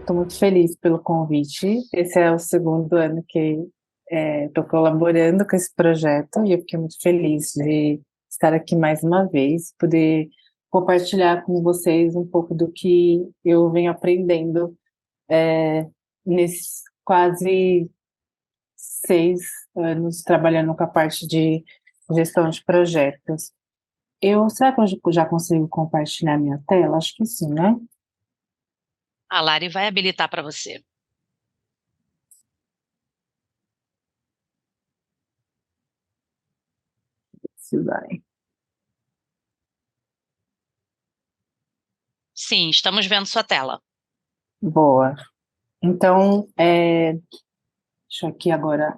estou muito feliz pelo convite. Esse é o segundo ano que estou colaborando com esse projeto e eu fiquei muito feliz de estar aqui mais uma vez, poder compartilhar com vocês um pouco do que eu venho aprendendo nesses quase 6 anos trabalhando com a parte de gestão de projetos. Será que eu já consigo compartilhar minha tela? Acho que sim, né? A Lari vai habilitar para você. Se vai. Sim, estamos vendo sua tela. Boa. Então, deixa eu aqui agora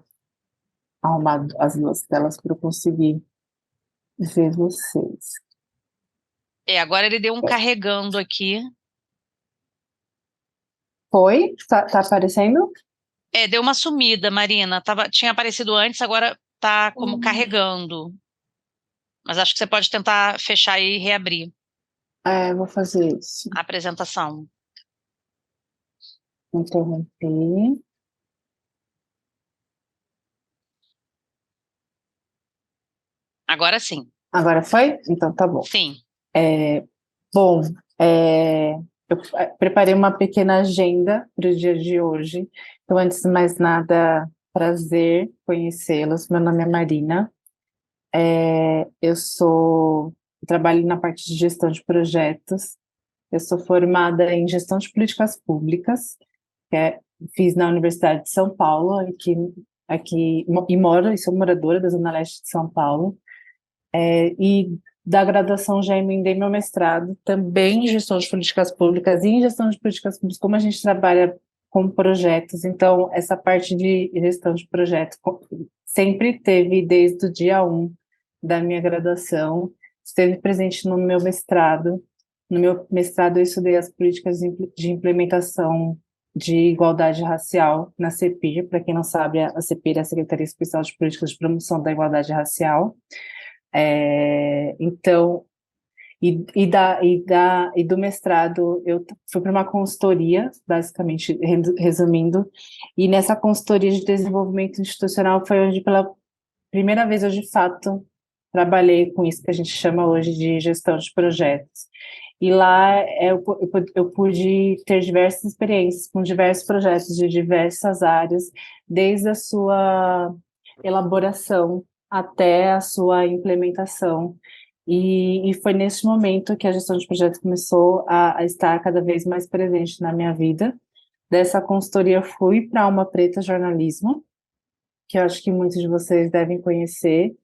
arrumar as duas telas para eu conseguir ver vocês. Agora ele deu um carregando aqui. Foi? Tá aparecendo? Deu uma sumida, Marina. Tinha aparecido antes, agora tá como carregando. Mas acho que você pode tentar fechar e reabrir Vou fazer isso. a apresentação. Interromper. Agora sim. Agora foi? Então tá bom. Sim. Bom, eu preparei uma pequena agenda para o dia de hoje. Então, antes de mais nada, prazer conhecê-los. Meu nome é Marina. Eu trabalho na parte de gestão de projetos. Eu sou formada em gestão de políticas públicas, fiz na Universidade de São Paulo, e moro e sou moradora da Zona Leste de São Paulo. E da graduação já emendei meu mestrado, também em gestão de políticas públicas e em gestão de políticas públicas, como a gente trabalha com projetos, então essa parte de gestão de projetos sempre teve desde o dia 1 da minha graduação, esteve presente no meu mestrado. No meu mestrado eu estudei as políticas de implementação de igualdade racial na CEPIR. Para quem não sabe, a CEPIR é a Secretaria Especial de Políticas de Promoção da Igualdade Racial. Então, e do mestrado, eu fui para uma consultoria, basicamente, resumindo, e nessa consultoria de desenvolvimento institucional foi onde, pela primeira vez, eu de fato trabalhei com isso que a gente chama hoje de gestão de projetos. E lá eu pude ter diversas experiências com diversos projetos de diversas áreas, desde a sua elaboração até a sua implementação. E foi nesse momento que a gestão de projetos começou a estar cada vez mais presente na minha vida. Dessa consultoria, fui para Alma Preta Jornalismo, que eu acho que muitos de vocês devem conhecer.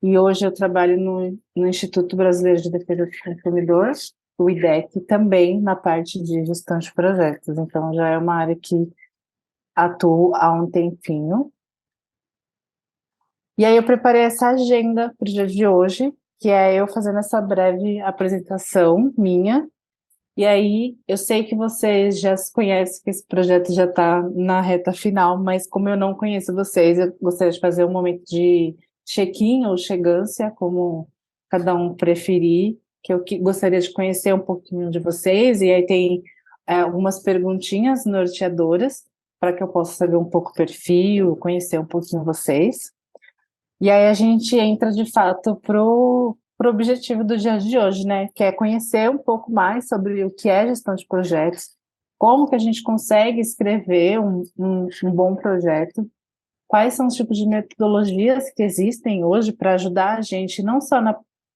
E hoje eu trabalho no Instituto Brasileiro de Defesa do Consumidor, o IDEC, também na parte de gestão de projetos. Então, já é uma área que atuo há um tempinho. E aí eu preparei essa agenda para o dia de hoje, que é eu fazendo essa breve apresentação minha. E aí eu sei que vocês já se conhecem, que esse projeto já está na reta final, mas como eu não conheço vocês, eu gostaria de fazer um momento de check-in ou chegância, como cada um preferir, que eu gostaria de conhecer um pouquinho de vocês, e aí tem algumas perguntinhas norteadoras, para que eu possa saber um pouco o perfil, conhecer um pouquinho vocês. E aí a gente entra de fato pro objetivo do dia de hoje, né? Que é conhecer um pouco mais sobre o que é gestão de projetos, como que a gente consegue escrever um bom projeto, quais são os tipos de metodologias que existem hoje para ajudar a gente, não só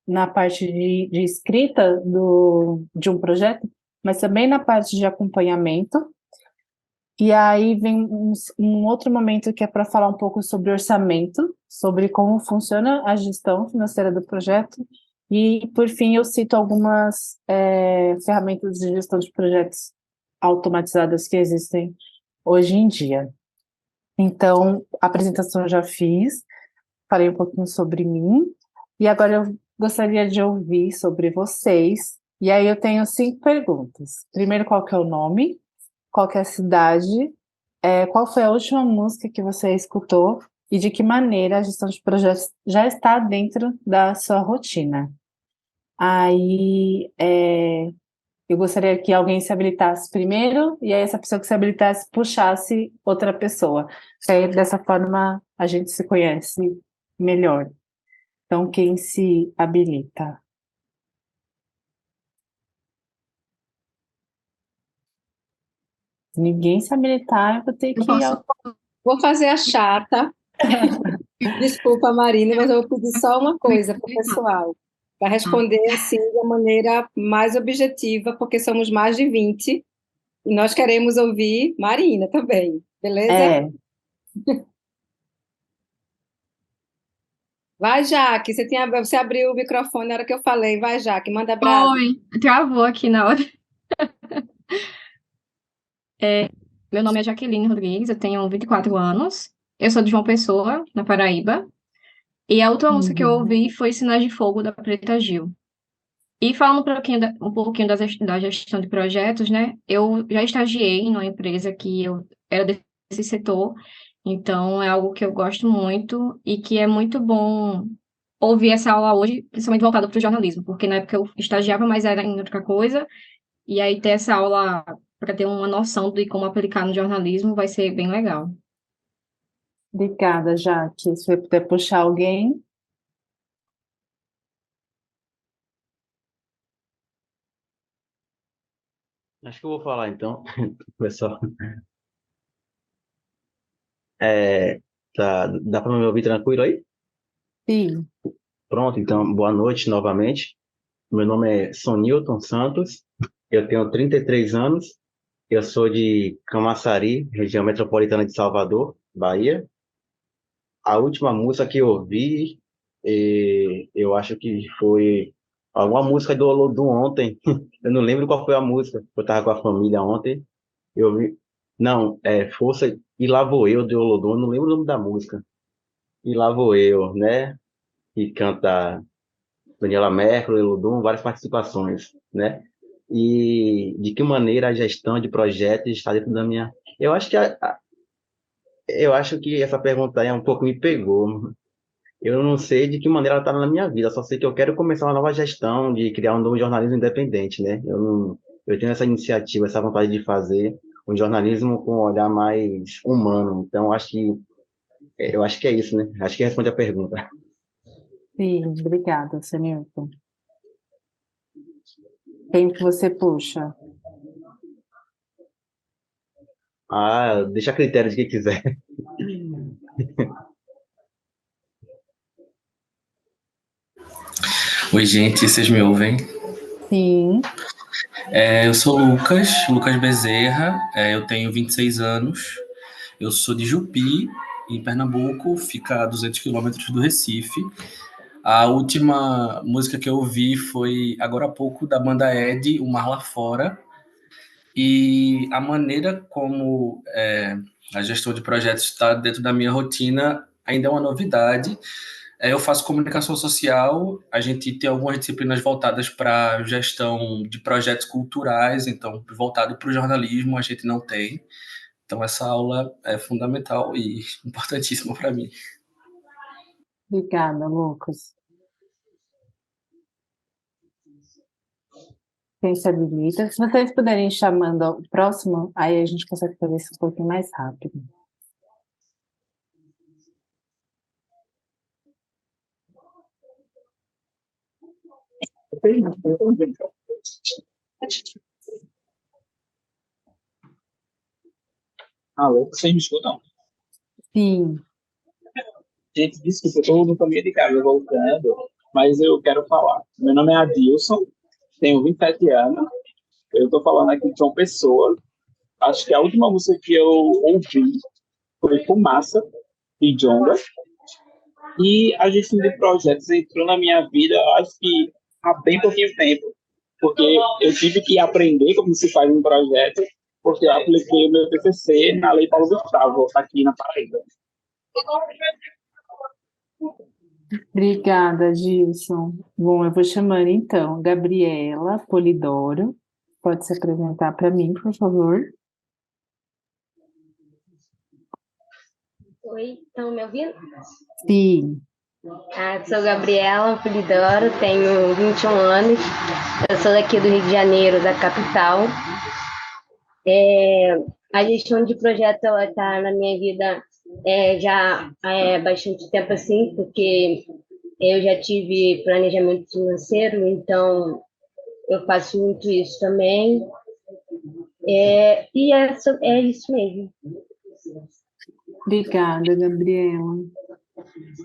na parte de escrita de um projeto, mas também na parte de acompanhamento. E aí vem um outro momento que é para falar um pouco sobre orçamento, sobre como funciona a gestão financeira do projeto. E, por fim, eu cito algumas ferramentas de gestão de projetos automatizadas que existem hoje em dia. Então, a apresentação eu já fiz, falei um pouquinho sobre mim, e agora eu gostaria de ouvir sobre vocês. E aí eu tenho 5 perguntas. Primeiro, qual que é o nome? Qual que é a cidade? Qual foi a última música que você escutou? E de que maneira a gestão de projetos já está dentro da sua rotina? Aí, Eu gostaria que alguém se habilitasse primeiro, e aí essa pessoa que se habilitasse puxasse outra pessoa. Aí, dessa forma, a gente se conhece melhor. Então, quem se habilita? Se ninguém se habilitar, eu vou ter Eu que. vou fazer a chata. Desculpa, Marina, mas eu vou pedir só uma coisa para o pessoal, para responder assim de maneira mais objetiva, porque somos mais de 20 e nós queremos ouvir Marina também, beleza? É, Vai, Jaque, você abriu o microfone na hora que eu falei. Vai, Jaque, manda brasa. Oi, travou aqui na hora. Meu nome é Jaqueline Rodrigues, eu tenho 24 anos. Eu sou de João Pessoa, na Paraíba. E a última música que eu uhum. ouvi foi Sinais de Fogo, da Preta Gil. E falando um pouquinho da gestão de projetos, né? Eu já estagiei em uma empresa que eu era desse setor, então é algo que eu gosto muito e que é muito bom ouvir essa aula hoje, principalmente voltada para o jornalismo, porque na época eu estagiava, mas era em outra coisa. E aí ter essa aula para ter uma noção de como aplicar no jornalismo vai ser bem legal. Obrigada, Jaque. Se você puder puxar alguém. Acho que eu vou falar então, pessoal. É, tá, dá para me ouvir tranquilo aí? Sim, Pronto, então, boa noite novamente. Meu nome é Sonilton Santos, eu tenho 33 anos, eu sou de Camaçari, região metropolitana de Salvador, Bahia. A última música que eu ouvi, eu acho que foi alguma música do Olodum ontem. Eu não lembro qual foi a música. Eu estava com a família ontem. Eu vi. Não, Força e Lá Vou Eu de Olodum. Eu não lembro o nome da música. E Lá Vou Eu, né? Que canta Daniela Mercury, Olodum, várias participações, né? E de que maneira a gestão de projetos está dentro da minha. Eu acho que eu acho que essa pergunta aí um pouco me pegou. Eu não sei de que maneira ela está na minha vida, só sei que eu quero começar uma nova gestão, de criar um novo jornalismo independente, né? Eu não, eu tenho essa iniciativa, essa vontade de fazer um jornalismo com um olhar mais humano. Então, eu acho que é isso, né? Acho que responde a pergunta. sim, obrigada, Senilton. Quem que você puxa? Ah, deixa a critério de quem quiser. Oi, gente, vocês me ouvem? Sim, Eu sou Lucas Bezerra, eu tenho 26 anos, eu sou de Jupi, em Pernambuco, fica a 200 quilômetros do Recife. A última música que eu ouvi foi agora há pouco da banda Ed, O Mar Lá Fora, e a maneira como a gestão de projetos está dentro da minha rotina ainda é uma novidade. Eu faço comunicação social, a gente tem algumas disciplinas voltadas para gestão de projetos culturais, então voltado para o jornalismo a gente não tem. Então essa aula é fundamental e importantíssima para mim. obrigada, Lucas. Quem se habilita? Se vocês puderem ir chamando o próximo, aí a gente consegue fazer isso um pouquinho mais rápido. Alô, vocês me escutam? Sim, Gente, desculpa, eu estou no caminho de casa voltando, mas eu quero falar. Meu nome é Adilson, tenho 27 anos, eu estou falando aqui de João Pessoa. Acho que a última música que eu ouvi foi Fumaça, de Djonga, e a gestão de projetos entrou na minha vida, acho que há bem pouquinho tempo, porque eu tive que aprender como se faz um projeto, porque eu apliquei o meu TCC na Lei Paulo Gustavo, aqui na Paraíba. obrigada, Gilson. Bom, eu vou chamando então, Gabriela Polidoro. Pode se apresentar para mim, por favor? Oi, estão me ouvindo? Sim, Sou Gabriela Polidoro, tenho 21 anos. Eu sou daqui do Rio de Janeiro, da capital. A gestão de projeto ela está na minha vida já há bastante tempo assim, porque eu já tive planejamento financeiro, então eu faço muito isso também. É isso mesmo. Obrigada, Gabriela.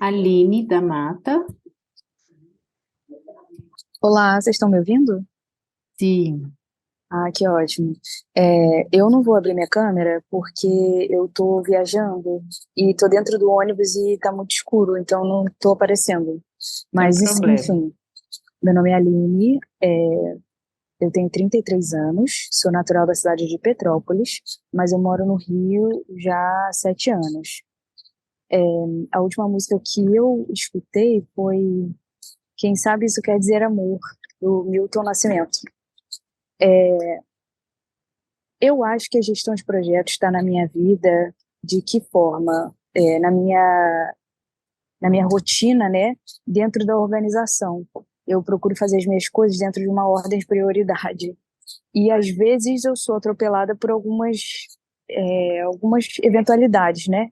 Aline da Mata. Olá, vocês estão me ouvindo? Sim. Ah, que ótimo. Eu não vou abrir minha câmera porque eu tô viajando e tô dentro do ônibus e tá muito escuro, então não tô aparecendo. Mas, Sem problema. enfim, meu nome é Aline, eu tenho 33 anos, sou natural da cidade de Petrópolis, mas eu moro no Rio já há 7 anos. A última música que eu escutei foi Quem Sabe Isso Quer Dizer Amor, do Milton Nascimento. Eu acho que a gestão de projetos está na minha vida de que forma? Na minha rotina, né? Dentro da organização. Eu procuro fazer as minhas coisas dentro de uma ordem de prioridade. E às vezes eu sou atropelada por algumas eventualidades, né?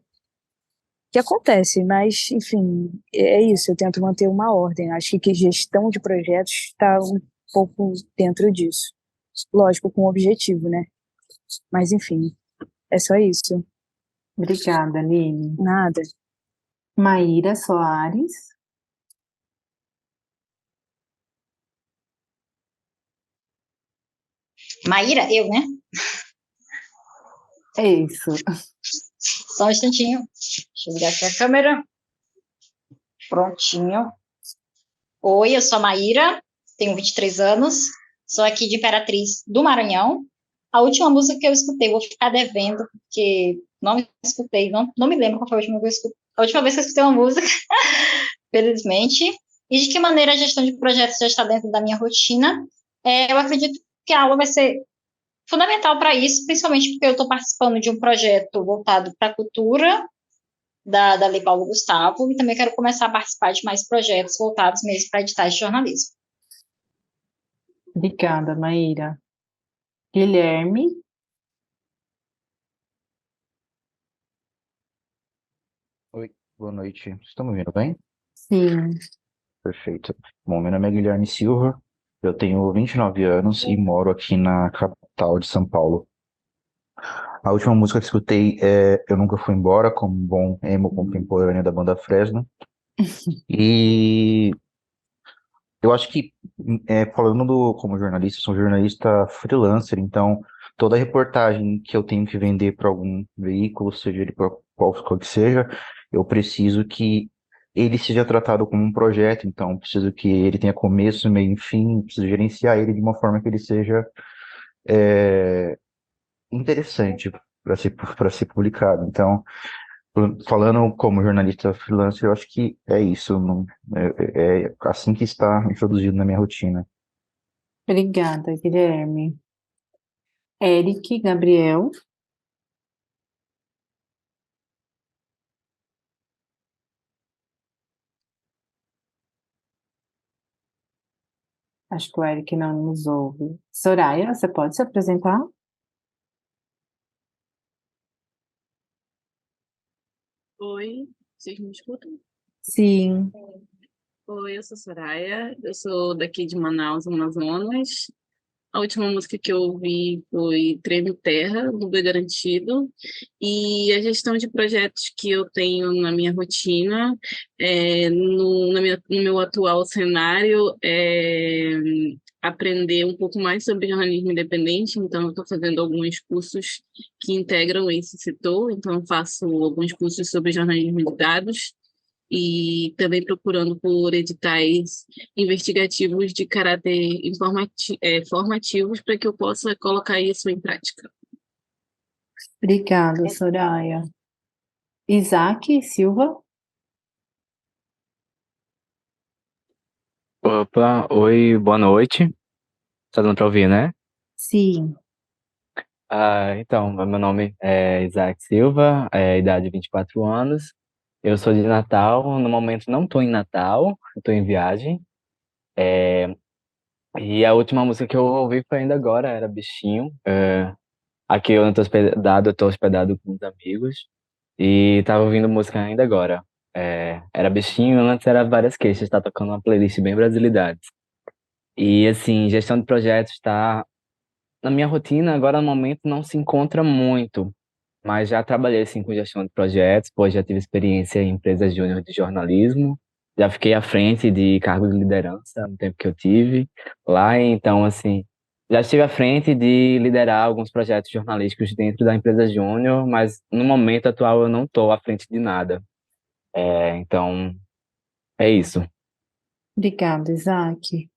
Que acontece, mas, enfim, é isso. Eu tento manter uma ordem. Acho que gestão de projetos está um pouco dentro disso. Lógico, com objetivo, né? Mas, enfim, é só isso. Obrigada, Aline. Nada. Maíra Soares. Maíra, eu, né? É isso. Só um instantinho. Deixa eu ligar aqui a câmera. Prontinho. Oi, eu sou a Maíra, tenho 23 anos, sou aqui de Imperatriz do Maranhão. A última música que eu escutei, vou ficar devendo, porque não escutei, não me lembro qual foi a última vez que eu escutei uma música, felizmente. E de que maneira a gestão de projetos já está dentro da minha rotina. Eu acredito que a aula vai ser fundamental para isso, principalmente porque eu estou participando de um projeto voltado para a cultura da Lei Paulo Gustavo, e também quero começar a participar de mais projetos voltados mesmo para editais de jornalismo. Obrigada, Maíra. Guilherme. Oi, boa noite. Vocês estão me ouvindo bem? Sim. Perfeito. Bom, meu nome é Guilherme Silva, eu tenho 29 anos e moro aqui na capital de São Paulo. A última música que escutei é Eu Nunca Fui Embora, como um bom emo contemporâneo da banda Fresno. E eu acho que, como jornalista, eu sou um jornalista freelancer, então toda reportagem que eu tenho que vender para algum veículo, seja ele para qual que seja, eu preciso que ele seja tratado como um projeto, então preciso que ele tenha começo, meio e fim, preciso gerenciar ele de uma forma que ele seja interessante para ser publicado. Então, falando como jornalista freelancer, eu acho que é isso, é assim que está introduzido na minha rotina. Obrigada, Guilherme. Eric Gabriel. Acho que o Eric não nos ouve. Soraya, você pode se apresentar? Oi, vocês me escutam? Sim. Oi, eu sou Soraya, eu sou daqui de Manaus, Amazonas. A última música que eu ouvi foi Treme Terra, do Boi Garantido. E a gestão de projetos que eu tenho na minha rotina, no meu atual cenário, é aprender um pouco mais sobre jornalismo independente. Então, eu estou fazendo alguns cursos que integram esse setor. Então, eu faço alguns cursos sobre jornalismo de dados e também procurando por editais investigativos de caráter formativos para que eu possa colocar isso em prática. Obrigada, Soraya. Isaac Silva. Opa, oi, boa noite. Tá dando pra ouvir, né? Sim. Então, meu nome é Isaac Silva, idade 24 anos. Eu sou de Natal, no momento não estou em Natal, estou em viagem. É, e a última música que eu ouvi foi ainda agora, era Bichinho. Aqui eu não estou hospedado, eu estou hospedado com os amigos. E tava ouvindo música ainda agora. Era Bichinho, antes era Várias Queixas, tá tocando uma playlist bem brasilidades. E assim, gestão de projetos tá na minha rotina, agora no momento não se encontra muito, mas já trabalhei assim com gestão de projetos, pois já tive experiência em empresas júnior de jornalismo, já fiquei à frente de cargos de liderança no tempo que eu tive lá, então assim, já estive à frente de liderar alguns projetos jornalísticos dentro da empresa júnior, mas no momento atual eu não estou à frente de nada. Então, é isso. Obrigada, Isaac.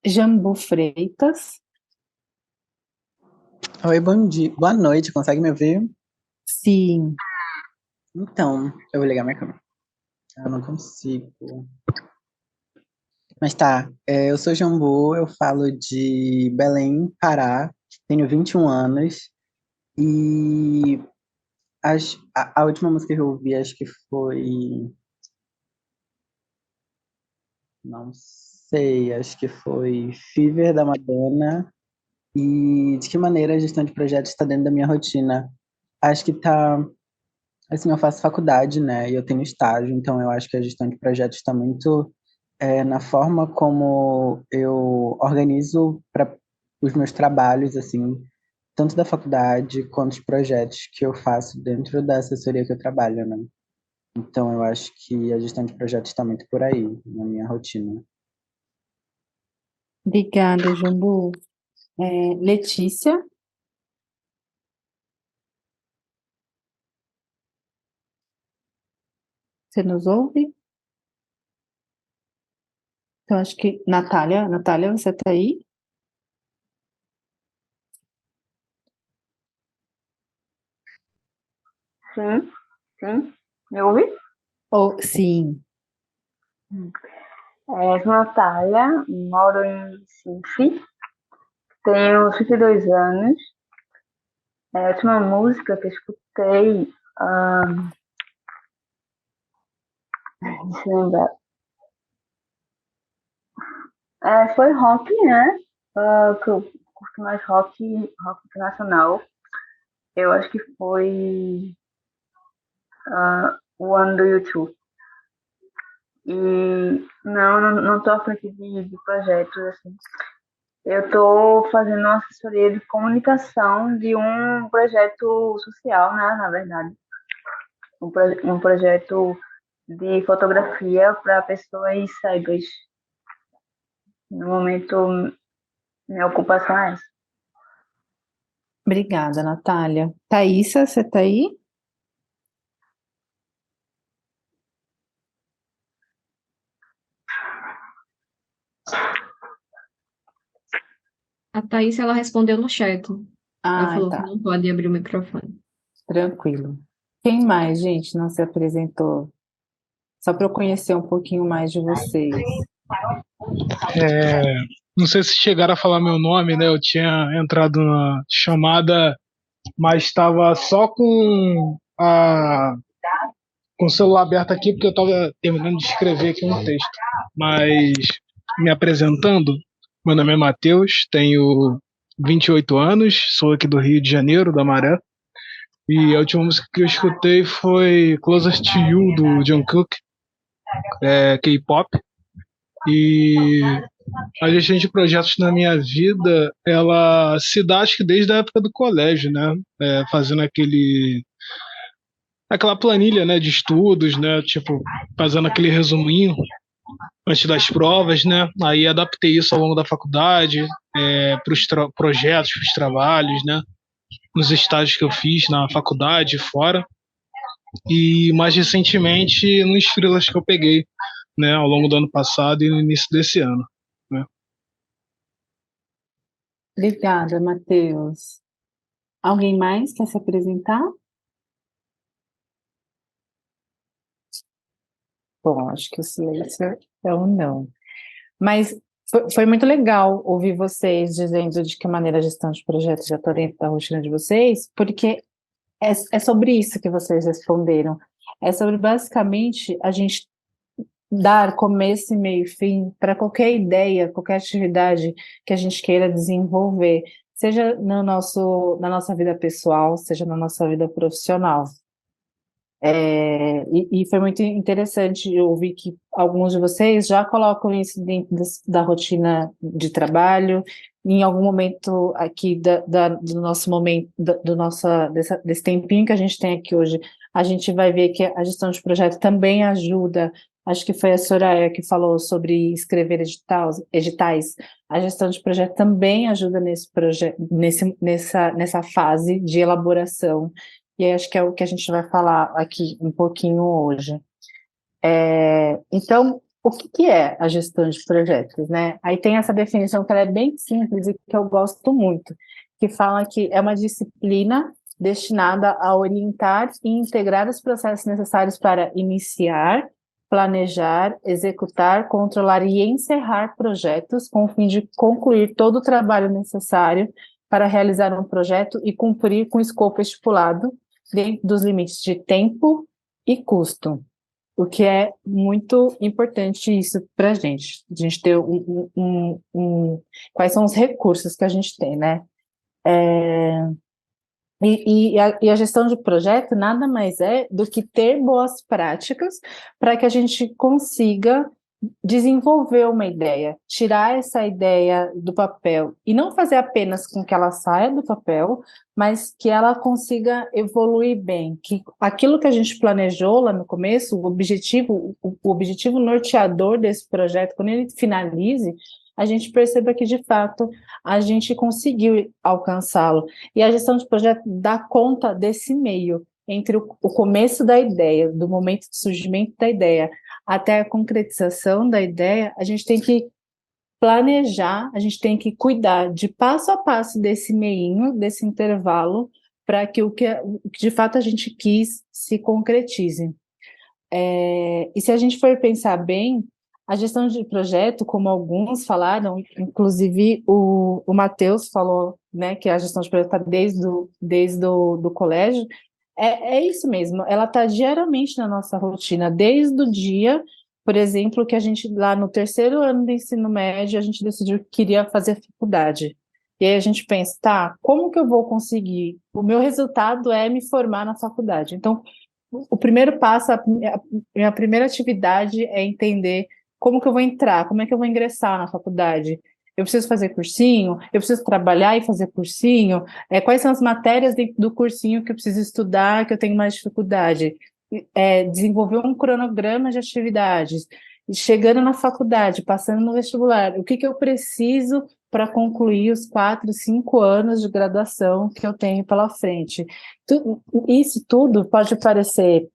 Jambu Freitas. Oi, bom dia. Boa noite, consegue me ouvir? Sim. Então, eu vou ligar minha câmera. Eu não consigo. Mas tá, eu sou Jambu, eu falo de Belém, Pará, tenho 21 anos e a última música que eu ouvi acho que foi. Não sei, acho que foi Fever da Madonna. E de que maneira a gestão de projetos está dentro da minha rotina? Acho que tá. Assim, eu faço faculdade, né? E eu tenho estágio, então eu acho que a gestão de projetos está muito na forma como eu organizo para os meus trabalhos, assim, tanto da faculdade quanto os projetos que eu faço dentro da assessoria que eu trabalho, né? Então eu acho que a gestão de projetos está muito por aí, na minha rotina. Obrigada, Jambu. Letícia. Você nos ouve? Então, acho que Natália, você está aí? Sim, sim. Me ouve? Sim. Sou Natália, moro em Recife, tenho 32 anos. A última música que eu escutei, deixa eu lembrar, foi rock, né? Que eu curto mais rock internacional. Eu acho que foi One do YouTube. E não tô à frente de projetos, assim. Eu estou fazendo uma assessoria de comunicação de um projeto social, né, na verdade. Um projeto de fotografia para pessoas cegas. No momento, minha ocupação é essa. Obrigada, Natália. Thaísa, você está aí? A Thaís, ela respondeu no chat. Ela falou que Tá. não pode abrir o microfone. Tranquilo. Quem mais, gente, não se apresentou? Só para eu conhecer um pouquinho mais de vocês. Não sei se chegaram a falar meu nome, né? Eu tinha entrado na chamada, mas estava só com o celular aberto aqui, porque eu estava terminando de escrever aqui um texto. Mas, me apresentando, meu nome é Matheus, tenho 28 anos, sou aqui do Rio de Janeiro, da Maré. E a última música que eu escutei foi Closer to You, do Jungkook, K-pop. E a gestão de projetos na minha vida, ela se dá, acho que desde a época do colégio, né? Fazendo aquela planilha, né, de estudos, né? Tipo, fazendo aquele resuminho antes das provas, né? Aí adaptei isso ao longo da faculdade, para os projetos, para os trabalhos, né? Nos estágios que eu fiz na faculdade, fora. E mais recentemente nos freelas que eu peguei, né, ao longo do ano passado e no início desse ano, né? Obrigada, Matheus. Alguém mais quer se apresentar? Bom, acho que o silêncio é um não. Mas foi muito legal ouvir vocês dizendo de que maneira a gestão de projetos já está dentro da rotina de vocês, porque é sobre isso que vocês responderam. É sobre, basicamente, a gente dar começo, meio e fim para qualquer ideia, qualquer atividade que a gente queira desenvolver, seja no na nossa vida pessoal, seja na nossa vida profissional. E foi muito interessante ouvir que alguns de vocês já colocam isso dentro da rotina de trabalho, em algum momento aqui do nosso momento, desse tempinho que a gente tem aqui hoje, a gente vai ver que a gestão de projeto também ajuda. Acho que foi a Soraya que falou sobre escrever editais. A gestão de projeto também ajuda nessa fase de elaboração. E aí acho que é o que a gente vai falar aqui um pouquinho hoje. Então, o que é a gestão de projetos, né? Aí tem essa definição que ela é bem simples e que eu gosto muito, que fala que é uma disciplina destinada a orientar e integrar os processos necessários para iniciar, planejar, executar, controlar e encerrar projetos com o fim de concluir todo o trabalho necessário para realizar um projeto e cumprir com o escopo estipulado dentro dos limites de tempo e custo, o que é muito importante isso para a gente ter quais são os recursos que a gente tem, né? E a gestão de projeto nada mais é do que ter boas práticas para que a gente consiga desenvolver uma ideia, tirar essa ideia do papel e não fazer apenas com que ela saia do papel, mas que ela consiga evoluir bem, que aquilo que a gente planejou lá no começo, o objetivo norteador desse projeto, quando ele finalize, a gente perceba que, de fato, a gente conseguiu alcançá-lo. E a gestão de projeto dá conta desse meio, entre o começo da ideia, do momento de surgimento da ideia, até a concretização da ideia, a gente tem que planejar, a gente tem que cuidar de passo a passo desse meinho, desse intervalo, para que o que de fato a gente quis se concretize. E se a gente for pensar bem, a gestão de projeto, como alguns falaram, inclusive o Matheus falou, né, que a gestão de projeto está desde o colégio, é isso mesmo, ela está diariamente na nossa rotina, desde o dia, por exemplo, que a gente, lá no terceiro ano do ensino médio, a gente decidiu que queria fazer faculdade. E aí a gente pensa, tá, como que eu vou conseguir? O meu resultado é me formar na faculdade. Então, o primeiro passo, a minha primeira atividade é entender como que eu vou entrar, como é que eu vou ingressar na faculdade. Eu preciso fazer cursinho? Eu preciso trabalhar e fazer cursinho? Quais são as matérias dentro do cursinho que eu preciso estudar, que eu tenho mais dificuldade? Desenvolver um cronograma de atividades. Chegando na faculdade, passando no vestibular, o que eu preciso para concluir os 4, 5 anos de graduação que eu tenho pela frente? Isso tudo pode parecer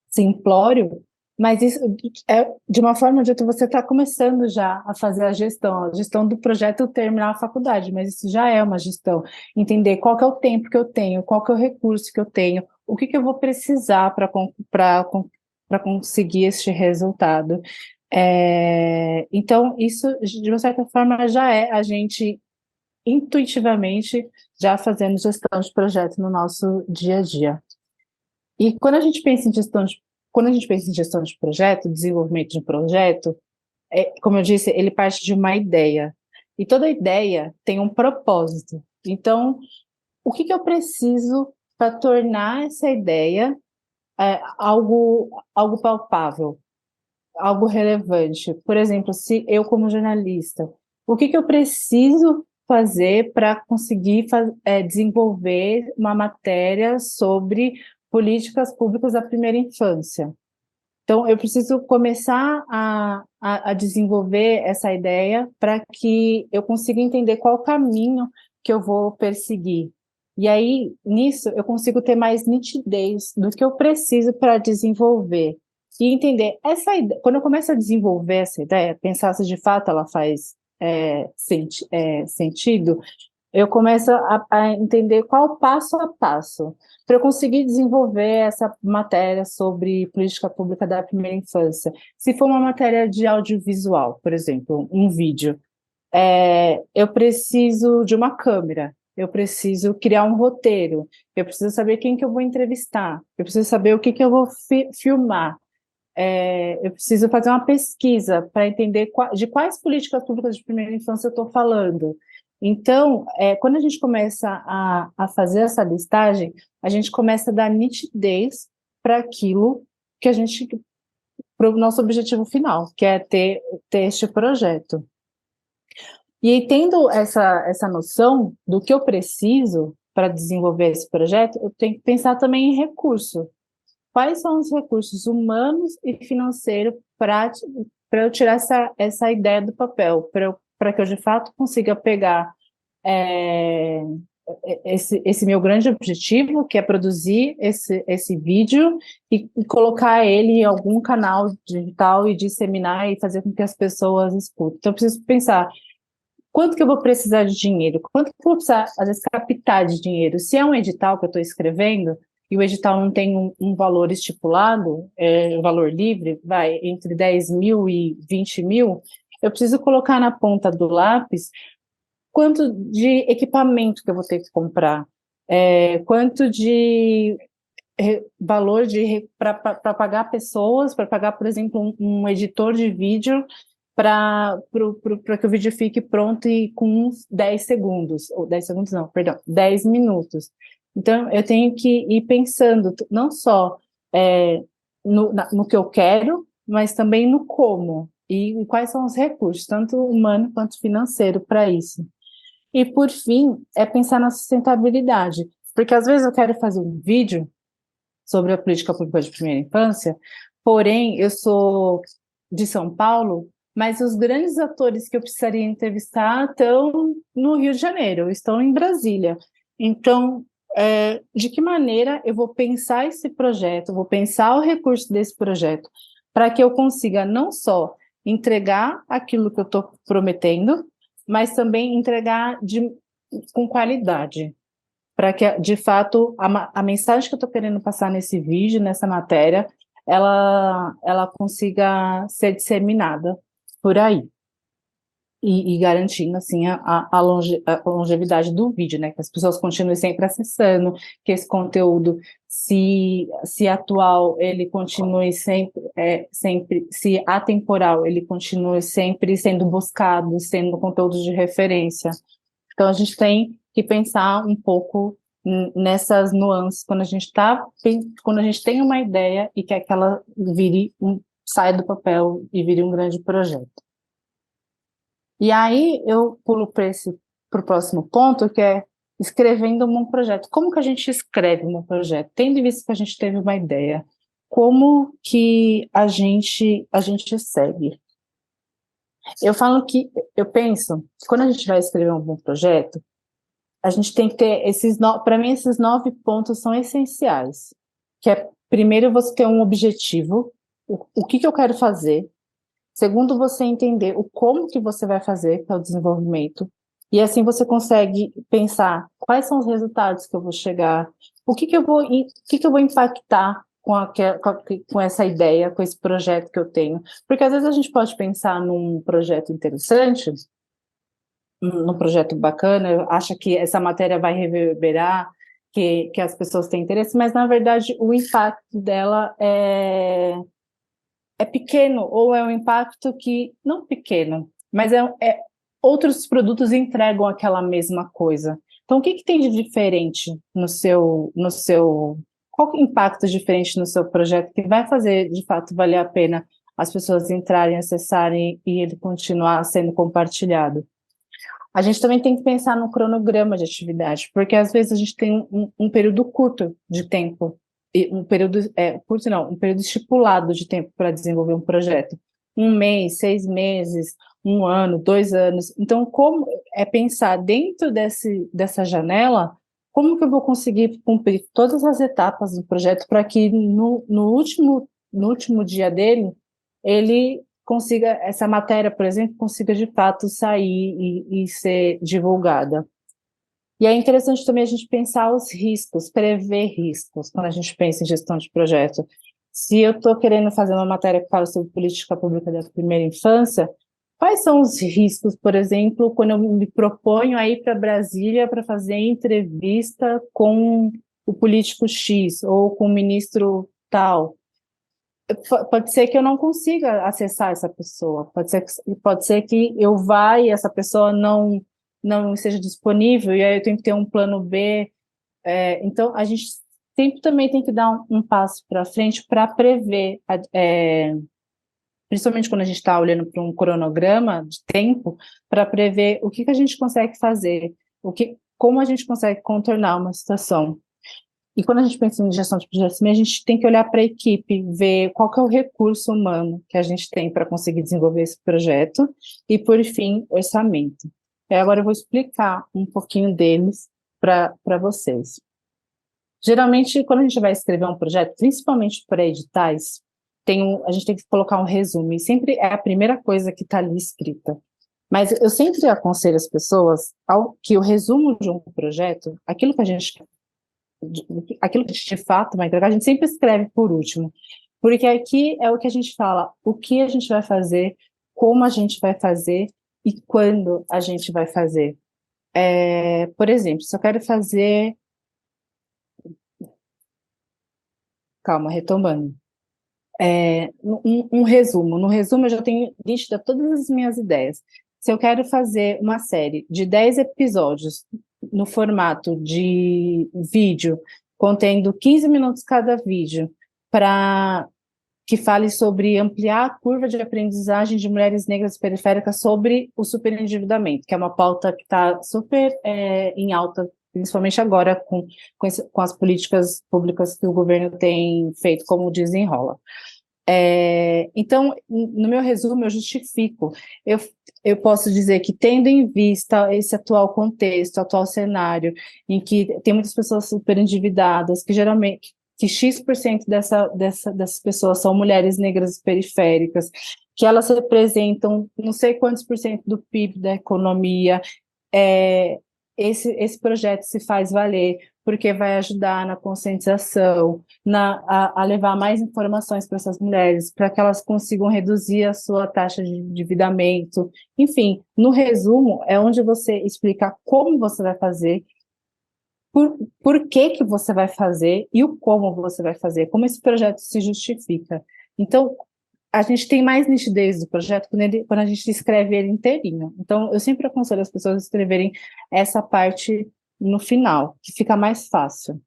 simplório, mas isso é de uma forma ou de outra você está começando já a fazer a gestão do projeto terminar a faculdade, mas isso já é uma gestão. Entender qual que é o tempo que eu tenho, qual que é o recurso que eu tenho, o que eu vou precisar para conseguir este resultado. Então, isso, de uma certa forma, já é a gente intuitivamente já fazendo gestão de projeto no nosso dia a dia. E quando a gente pensa em gestão de projeto, desenvolvimento de um projeto, como eu disse, ele parte de uma ideia. E toda ideia tem um propósito. Então, o que eu preciso para tornar essa ideia algo palpável, algo relevante? Por exemplo, se eu, como jornalista, o que eu preciso fazer para conseguir desenvolver uma matéria sobre políticas públicas da primeira infância? Então, eu preciso começar a desenvolver essa ideia para que eu consiga entender qual caminho que eu vou perseguir. E aí, nisso, eu consigo ter mais nitidez do que eu preciso para desenvolver. E entender essa ideia. Quando eu começo a desenvolver essa ideia, pensar se de fato ela faz sentido, eu começo a entender qual o passo a passo para eu conseguir desenvolver essa matéria sobre política pública da primeira infância. Se for uma matéria de audiovisual, por exemplo, um vídeo, eu preciso de uma câmera. eu preciso criar um roteiro, eu preciso saber quem que eu vou entrevistar, eu preciso saber o que que eu vou filmar, eu preciso fazer uma pesquisa para entender de quais políticas públicas de primeira infância eu estou falando. Então, quando a gente começa a fazer essa listagem, a gente começa a dar nitidez para aquilo que a gente, para o nosso objetivo final, que é ter este projeto. E aí, tendo essa noção do que eu preciso para desenvolver esse projeto, eu tenho que pensar também em recurso. Quais são os recursos humanos e financeiros para eu tirar essa ideia do papel, para que eu, de fato, consiga pegar esse meu grande objetivo, que é produzir esse vídeo e colocar ele em algum canal digital e disseminar e fazer com que as pessoas escutem. Então, eu preciso pensar quanto que eu vou precisar de dinheiro, quanto que eu vou precisar, às vezes, captar de dinheiro. Se é um edital que eu estou escrevendo, e o edital não tem um valor estipulado, um valor livre, vai entre 10 mil e 20 mil, eu preciso colocar na ponta do lápis quanto de equipamento que eu vou ter que comprar, quanto de valor para pagar pessoas, para pagar, por exemplo, um editor de vídeo, para que o vídeo fique pronto e com uns 10 segundos, ou 10 segundos não, perdão, 10 minutos. Então, eu tenho que ir pensando não só no que eu quero, mas também no como, e quais são os recursos, tanto humano quanto financeiro, para isso. E, por fim, é pensar na sustentabilidade, porque às vezes eu quero fazer um vídeo sobre a política pública de primeira infância, porém, eu sou de São Paulo, mas os grandes atores que eu precisaria entrevistar estão no Rio de Janeiro, estão em Brasília. Então, de que maneira eu vou pensar esse projeto, vou pensar o recurso desse projeto, para que eu consiga não só entregar aquilo que eu estou prometendo, mas também entregar com qualidade, para que, de fato, a mensagem que eu estou querendo passar nesse vídeo, nessa matéria, ela consiga ser disseminada por aí. E garantindo, assim, a longevidade do vídeo, né? Que as pessoas continuem sempre acessando, que esse conteúdo, se atual, ele continue sempre, se atemporal, ele continue sempre sendo buscado, sendo conteúdo de referência. Então, a gente tem que pensar um pouco nessas nuances, quando a gente tem uma ideia e quer que ela saia do papel e vire um grande projeto. E aí eu pulo para o próximo ponto, que é escrevendo um projeto. Como que a gente escreve um projeto? Tendo visto que a gente teve uma ideia, como que a gente segue? Eu penso que quando a gente vai escrever um bom projeto, a gente tem que ter para mim, esses 9 pontos são essenciais, que é, primeiro, você ter um objetivo, o que eu quero fazer. Segundo, você entender o como que você vai fazer, que é o desenvolvimento, e assim você consegue pensar quais são os resultados que eu vou chegar, o que eu vou impactar com essa ideia, com esse projeto que eu tenho. Porque às vezes a gente pode pensar num projeto interessante, num projeto bacana, acha que essa matéria vai reverberar, que as pessoas têm interesse, mas na verdade o impacto dela é pequeno, ou é um impacto que, não pequeno, mas outros produtos entregam aquela mesma coisa. Então, o que tem de diferente qual que é o impacto diferente no seu projeto que vai fazer, de fato, valer a pena as pessoas entrarem, acessarem e ele continuar sendo compartilhado? A gente também tem que pensar no cronograma de atividade, porque às vezes a gente tem um período curto de tempo, um período estipulado de tempo para desenvolver um projeto. 1 mês, 6 meses, 1 ano, 2 anos. Então, como é pensar dentro dessa janela, como que eu vou conseguir cumprir todas as etapas do projeto para que no último dia dele, ele consiga, essa matéria, por exemplo, consiga de fato sair e ser divulgada. E é interessante também a gente pensar os riscos, prever riscos, quando a gente pensa em gestão de projeto. Se eu estou querendo fazer uma matéria que fala sobre política pública da primeira infância, Quais são os riscos, por exemplo, quando eu me proponho a ir para Brasília para fazer entrevista com o político X ou com o ministro tal? Pode ser que eu não consiga acessar essa pessoa, pode ser que eu vá e essa pessoa não esteja disponível, e aí eu tenho que ter um plano B. Então, a gente sempre também tem que dar um passo para frente para prever, principalmente quando a gente está olhando para um cronograma de tempo, para prever o que a gente consegue fazer, como a gente consegue contornar uma situação. E quando a gente pensa em gestão de projetos, a gente tem que olhar para a equipe, ver qual que é o recurso humano que a gente tem para conseguir desenvolver esse projeto e, por fim, orçamento. E agora eu vou explicar um pouquinho deles para vocês. Geralmente, quando a gente vai escrever um projeto, principalmente para editais, a gente tem que colocar um resumo, e sempre é a primeira coisa que está ali escrita. Mas eu sempre aconselho as pessoas que o resumo de um projeto, aquilo que a gente de fato vai entregar, a gente sempre escreve por último, porque aqui é o que a gente fala, o que a gente vai fazer, como a gente vai fazer e quando a gente vai fazer. Por exemplo, se eu quero fazer... Calma, retomando. Um resumo. No resumo, eu já tenho lista todas as minhas ideias. Se eu quero fazer uma série de 10 episódios no formato de vídeo, contendo 15 minutos cada vídeo, para que fale sobre ampliar a curva de aprendizagem de mulheres negras periféricas sobre o superendividamento, que é uma pauta que está super em alta, principalmente agora com as políticas públicas que o governo tem feito, como o Desenrola. Então, no meu resumo, eu justifico. Eu posso dizer que, tendo em vista esse atual contexto, atual cenário, em que tem muitas pessoas super endividadas, que geralmente que X% dessas pessoas são mulheres negras periféricas, que elas representam não sei quantos por cento do PIB da economia, esse projeto se faz valer, porque vai ajudar na conscientização, a levar mais informações para essas mulheres, para que elas consigam reduzir a sua taxa de endividamento. Enfim, no resumo, é onde você explica como você vai fazer, por que você vai fazer e o como você vai fazer, como esse projeto se justifica. Então, a gente tem mais nitidez do projeto quando a gente escreve ele inteirinho. Então, eu sempre aconselho as pessoas a escreverem essa parte no final, que fica mais fácil.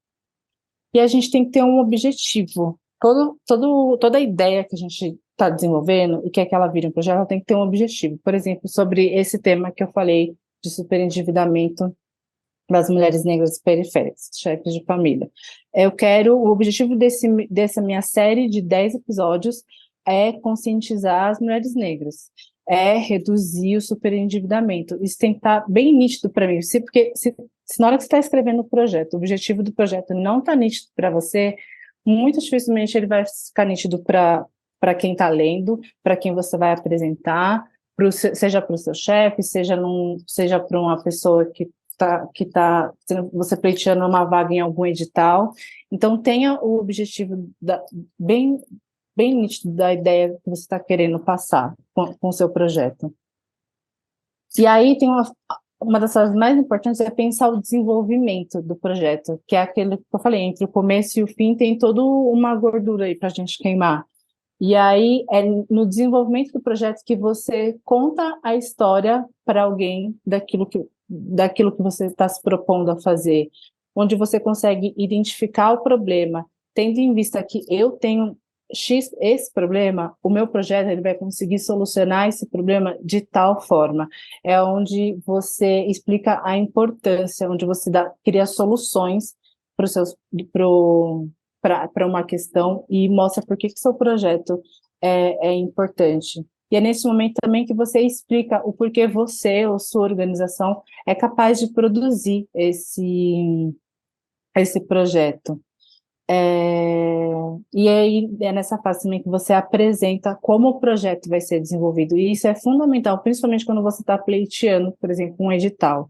E a gente tem que ter um objetivo. Toda a ideia que a gente está desenvolvendo e quer que ela vire um projeto, ela tem que ter um objetivo. Por exemplo, sobre esse tema que eu falei de superendividamento das mulheres negras periféricas, chefes de família. O objetivo dessa minha série de 10 episódios é conscientizar as mulheres negras, reduzir o superendividamento. Isso tem que estar bem nítido para mim, porque se na hora que você está escrevendo o projeto, o objetivo do projeto não está nítido para você, muito dificilmente ele vai ficar nítido para quem está lendo, para quem você vai apresentar, seja para o seu chefe, seja para uma pessoa que está você pleiteando uma vaga em algum edital. Então, tenha o objetivo bem nítido da ideia que você está querendo passar com o seu projeto. E aí tem uma das coisas mais importantes é pensar o desenvolvimento do projeto, que é aquele que eu falei, entre o começo e o fim tem toda uma gordura aí para a gente queimar. E aí é no desenvolvimento do projeto que você conta a história para alguém daquilo que você está se propondo a fazer, onde você consegue identificar o problema, tendo em vista que eu tenho esse problema, o meu projeto ele vai conseguir solucionar esse problema de tal forma. É onde você explica a importância, onde você cria soluções para uma questão e mostra por que seu projeto é importante. E é nesse momento também que você explica o porquê você ou sua organização é capaz de produzir esse projeto. E aí é nessa fase também que você apresenta como o projeto vai ser desenvolvido, e isso é fundamental, principalmente quando você está pleiteando, por exemplo, um edital.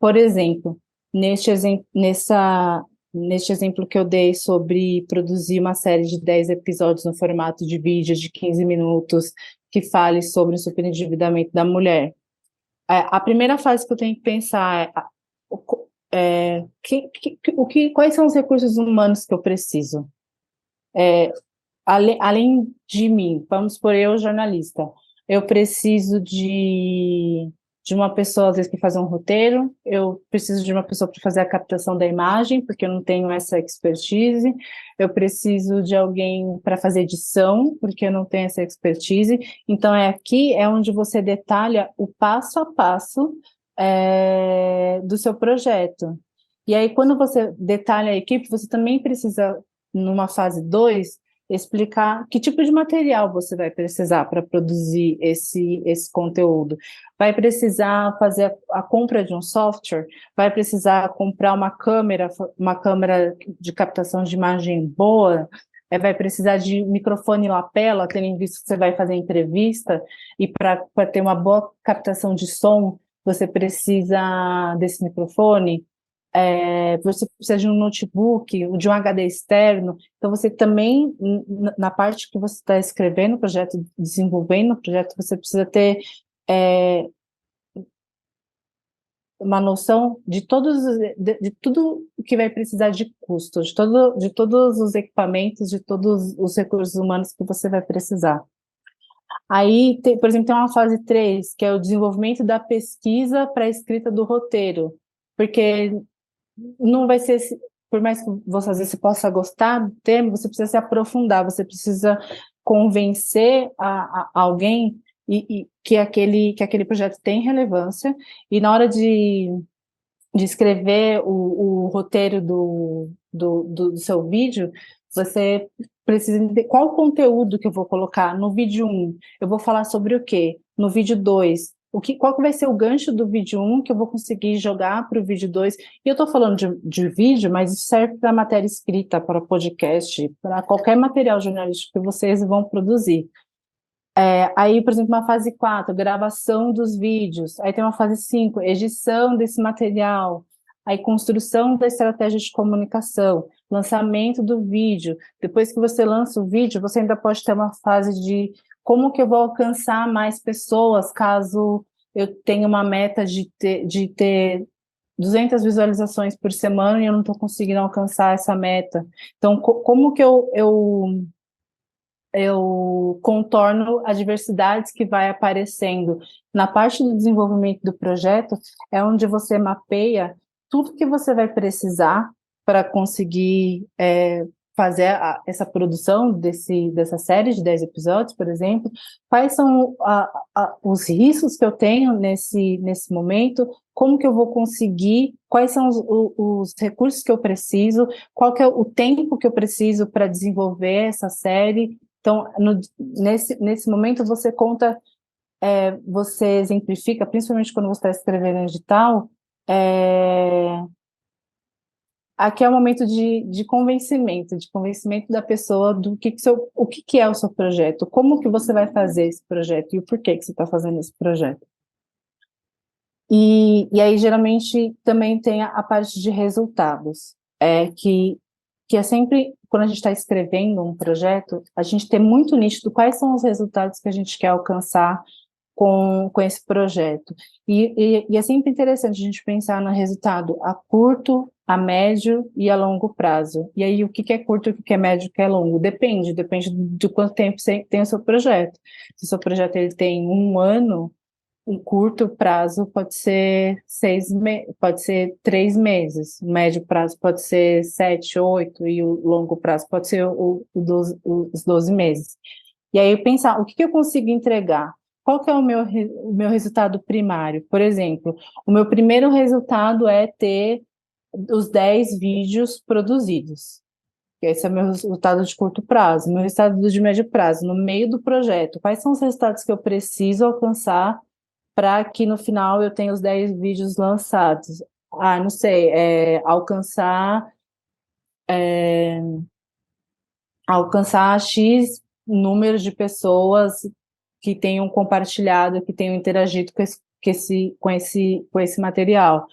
Por exemplo, neste exemplo que eu dei sobre produzir uma série de 10 episódios no formato de vídeo de 15 minutos, que fale sobre o superendividamento da mulher. A primeira fase que eu tenho que pensar quais são os recursos humanos que eu preciso? Além de mim, vamos por eu, jornalista, eu preciso de uma pessoa, às vezes, que faz um roteiro, eu preciso de uma pessoa para fazer a captação da imagem, porque eu não tenho essa expertise, eu preciso de alguém para fazer edição, porque eu não tenho essa expertise. Então, aqui é onde você detalha o passo a passo do seu projeto. E aí, quando você detalha a equipe, você também precisa, numa fase 2, explicar que tipo de material você vai precisar para produzir esse conteúdo. Vai precisar fazer a compra de um software, vai precisar comprar uma câmera de captação de imagem boa, vai precisar de microfone lapela, tendo em vista que você vai fazer entrevista, e para ter uma boa captação de som, você precisa desse microfone. Você precisa de um notebook, de um HD externo. Então, você também, na parte que você está escrevendo o projeto, desenvolvendo o projeto, você precisa ter uma noção de tudo que vai precisar de custo, de todos os equipamentos, de todos os recursos humanos que você vai precisar. Aí, por exemplo, tem uma fase 3, que é o desenvolvimento da pesquisa para a escrita do roteiro, porque não vai ser, por mais que você às vezes possa gostar do tema, você precisa se aprofundar, você precisa convencer a alguém que aquele projeto tem relevância, e na hora de escrever o roteiro do seu vídeo, você precisa entender qual o conteúdo que eu vou colocar. No vídeo 1, eu vou falar sobre o quê? No vídeo 2, qual que vai ser o gancho do vídeo 1 que eu vou conseguir jogar para o vídeo 2? E eu estou falando de vídeo, mas isso serve para matéria escrita, para podcast, para qualquer material jornalístico que vocês vão produzir. Aí, por exemplo, uma fase 4, gravação dos vídeos. Aí tem uma fase 5, edição desse material. Aí, construção da estratégia de comunicação, lançamento do vídeo. Depois que você lança o vídeo, você ainda pode ter uma fase de como que eu vou alcançar mais pessoas, caso eu tenha uma meta de ter 200 visualizações por semana e eu não estou conseguindo alcançar essa meta. Então, como que eu contorno as diversidades que vai aparecendo? Na parte do desenvolvimento do projeto, é onde você mapeia tudo que você vai precisar para conseguir fazer essa produção dessa série de 10 episódios, por exemplo. Quais são os riscos que eu tenho nesse momento, como que eu vou conseguir, quais são os recursos que eu preciso, qual que é o tempo que eu preciso para desenvolver essa série. Então, nesse momento, você conta, você exemplifica, principalmente quando você está escrevendo em digital, aqui é o momento de convencimento da pessoa do o que é o seu projeto, como que você vai fazer esse projeto e o porquê que você está fazendo esse projeto. E aí, geralmente, também tem a parte de resultados, que é sempre, quando a gente está escrevendo um projeto, a gente tem muito nítido quais são os resultados que a gente quer alcançar com esse projeto. E é sempre interessante a gente pensar no resultado a curto, a médio e a longo prazo. E aí, o que é curto, o que é médio, o que é longo? Depende de quanto tempo você tem o seu projeto. Se o seu projeto ele tem 1 ano, um curto prazo pode ser 3 meses, o médio prazo pode ser 7, 8, e o longo prazo pode ser os 12 meses. E aí, pensar, o que eu consigo entregar? Qual que é o meu resultado primário? Por exemplo, o meu primeiro resultado é ter os 10 vídeos produzidos. Esse é o meu resultado de curto prazo. Meu resultado de médio prazo, no meio do projeto. Quais são os resultados que eu preciso alcançar para que no final eu tenha os 10 vídeos lançados? Não sei, alcançar X número de pessoas que tenham compartilhado, que tenham interagido com esse material.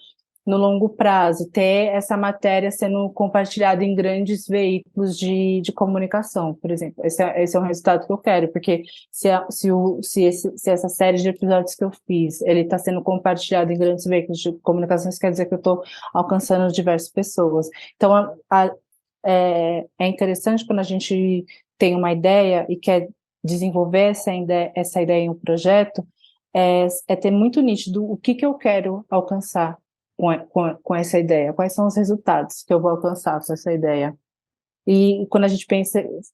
no longo prazo, ter essa matéria sendo compartilhada em grandes veículos de comunicação, por exemplo. Esse é um resultado que eu quero, porque se essa série de episódios que eu fiz, ele está sendo compartilhado em grandes veículos de comunicação, isso quer dizer que eu estou alcançando diversas pessoas. Então, é interessante quando a gente tem uma ideia e quer desenvolver essa ideia em um projeto, é ter muito nítido o que eu quero alcançar com essa ideia, quais são os resultados que eu vou alcançar com essa ideia. E quando a gente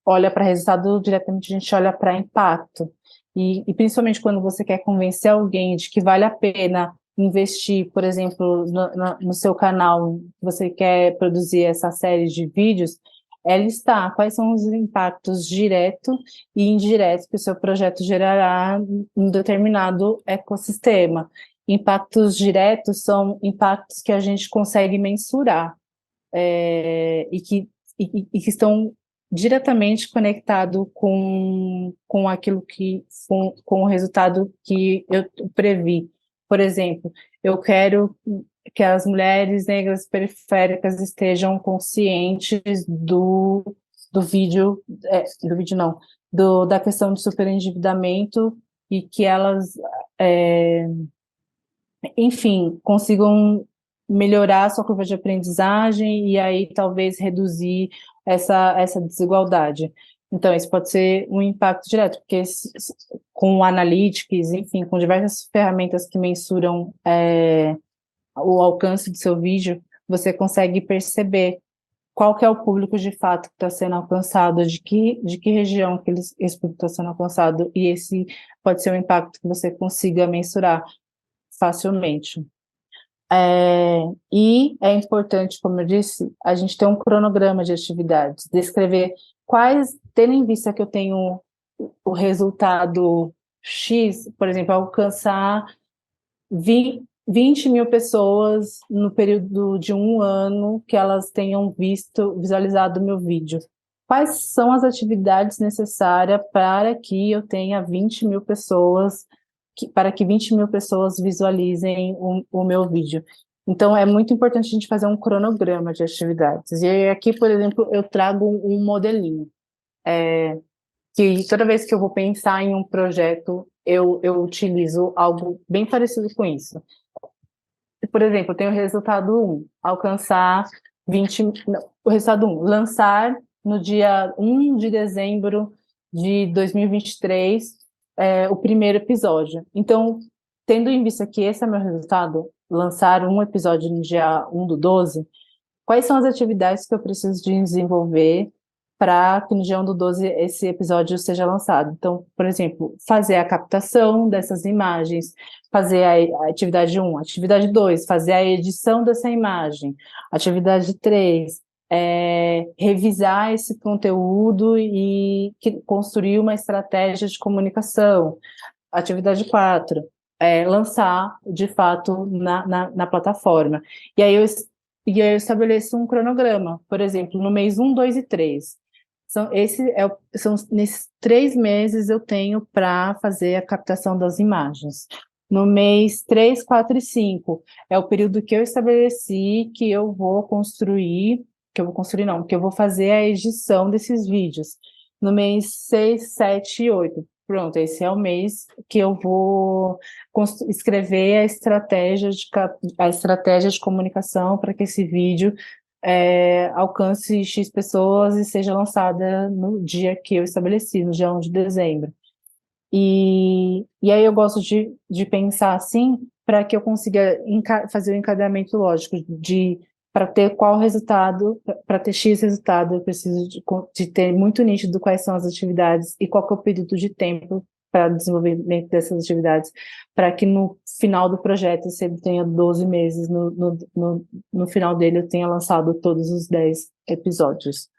olha para resultado, diretamente a gente olha para impacto. E principalmente quando você quer convencer alguém de que vale a pena investir, por exemplo, no seu canal, você quer produzir essa série de vídeos, é listar quais são os impactos diretos e indiretos que o seu projeto gerará em um determinado ecossistema. Impactos diretos são impactos que a gente consegue mensurar, e que estão diretamente conectados com aquilo com o resultado que eu previ. Por exemplo, eu quero que as mulheres negras periféricas estejam conscientes do vídeo, da questão do superendividamento e que elas, enfim, consigam melhorar a sua curva de aprendizagem e aí talvez reduzir essa desigualdade. Então, isso pode ser um impacto direto, porque com analytics, enfim, com diversas ferramentas que mensuram o alcance do seu vídeo, você consegue perceber qual que é o público de fato que está sendo alcançado, de que região que esse público está sendo alcançado, e esse pode ser um impacto que você consiga mensurar facilmente. E é importante, como eu disse, a gente ter um cronograma de atividades, descrever tendo em vista que eu tenho o resultado X, por exemplo, alcançar 20 mil pessoas no período de um ano que elas tenham visualizado o meu vídeo. Quais são as atividades necessárias para que eu tenha 20 mil pessoas, para que 20 mil pessoas visualizem o meu vídeo? Então, é muito importante a gente fazer um cronograma de atividades. E aqui, por exemplo, eu trago um modelinho, que toda vez que eu vou pensar em um projeto, eu utilizo algo bem parecido com isso. Por exemplo, eu tenho o resultado 1, alcançar 20... Não, o resultado 1, lançar no dia 1 de dezembro de 2023 o primeiro episódio. Então, tendo em vista que esse é meu resultado, lançar um episódio no dia 1/12, quais são as atividades que eu preciso de desenvolver para que no dia 1/12 esse episódio seja lançado? Então, por exemplo, fazer a captação dessas imagens, fazer a atividade 1, atividade 2, fazer a edição dessa imagem, atividade 3, revisar esse conteúdo e construir uma estratégia de comunicação, atividade 4, lançar de fato na plataforma. E aí eu estabeleço um cronograma, por exemplo, no mês 1, 2 e 3. Nesses 3 meses eu tenho para fazer a captação das imagens. No mês 3, 4 e 5 é o período que eu estabeleci que eu vou fazer a edição desses vídeos. No mês 6, 7 e 8, pronto, esse é o mês que eu vou escrever a estratégia de comunicação para que esse vídeo alcance X pessoas e seja lançada no dia que eu estabeleci, no dia 1 de dezembro. E aí eu gosto de pensar assim, para que eu consiga fazer o encadeamento lógico para ter qual resultado, para ter X resultado, eu preciso de ter muito nítido quais são as atividades e qual que é o período de tempo para o desenvolvimento dessas atividades, para que no final do projeto, se ele tenha 12 meses, no final dele eu tenha lançado todos os 10 episódios.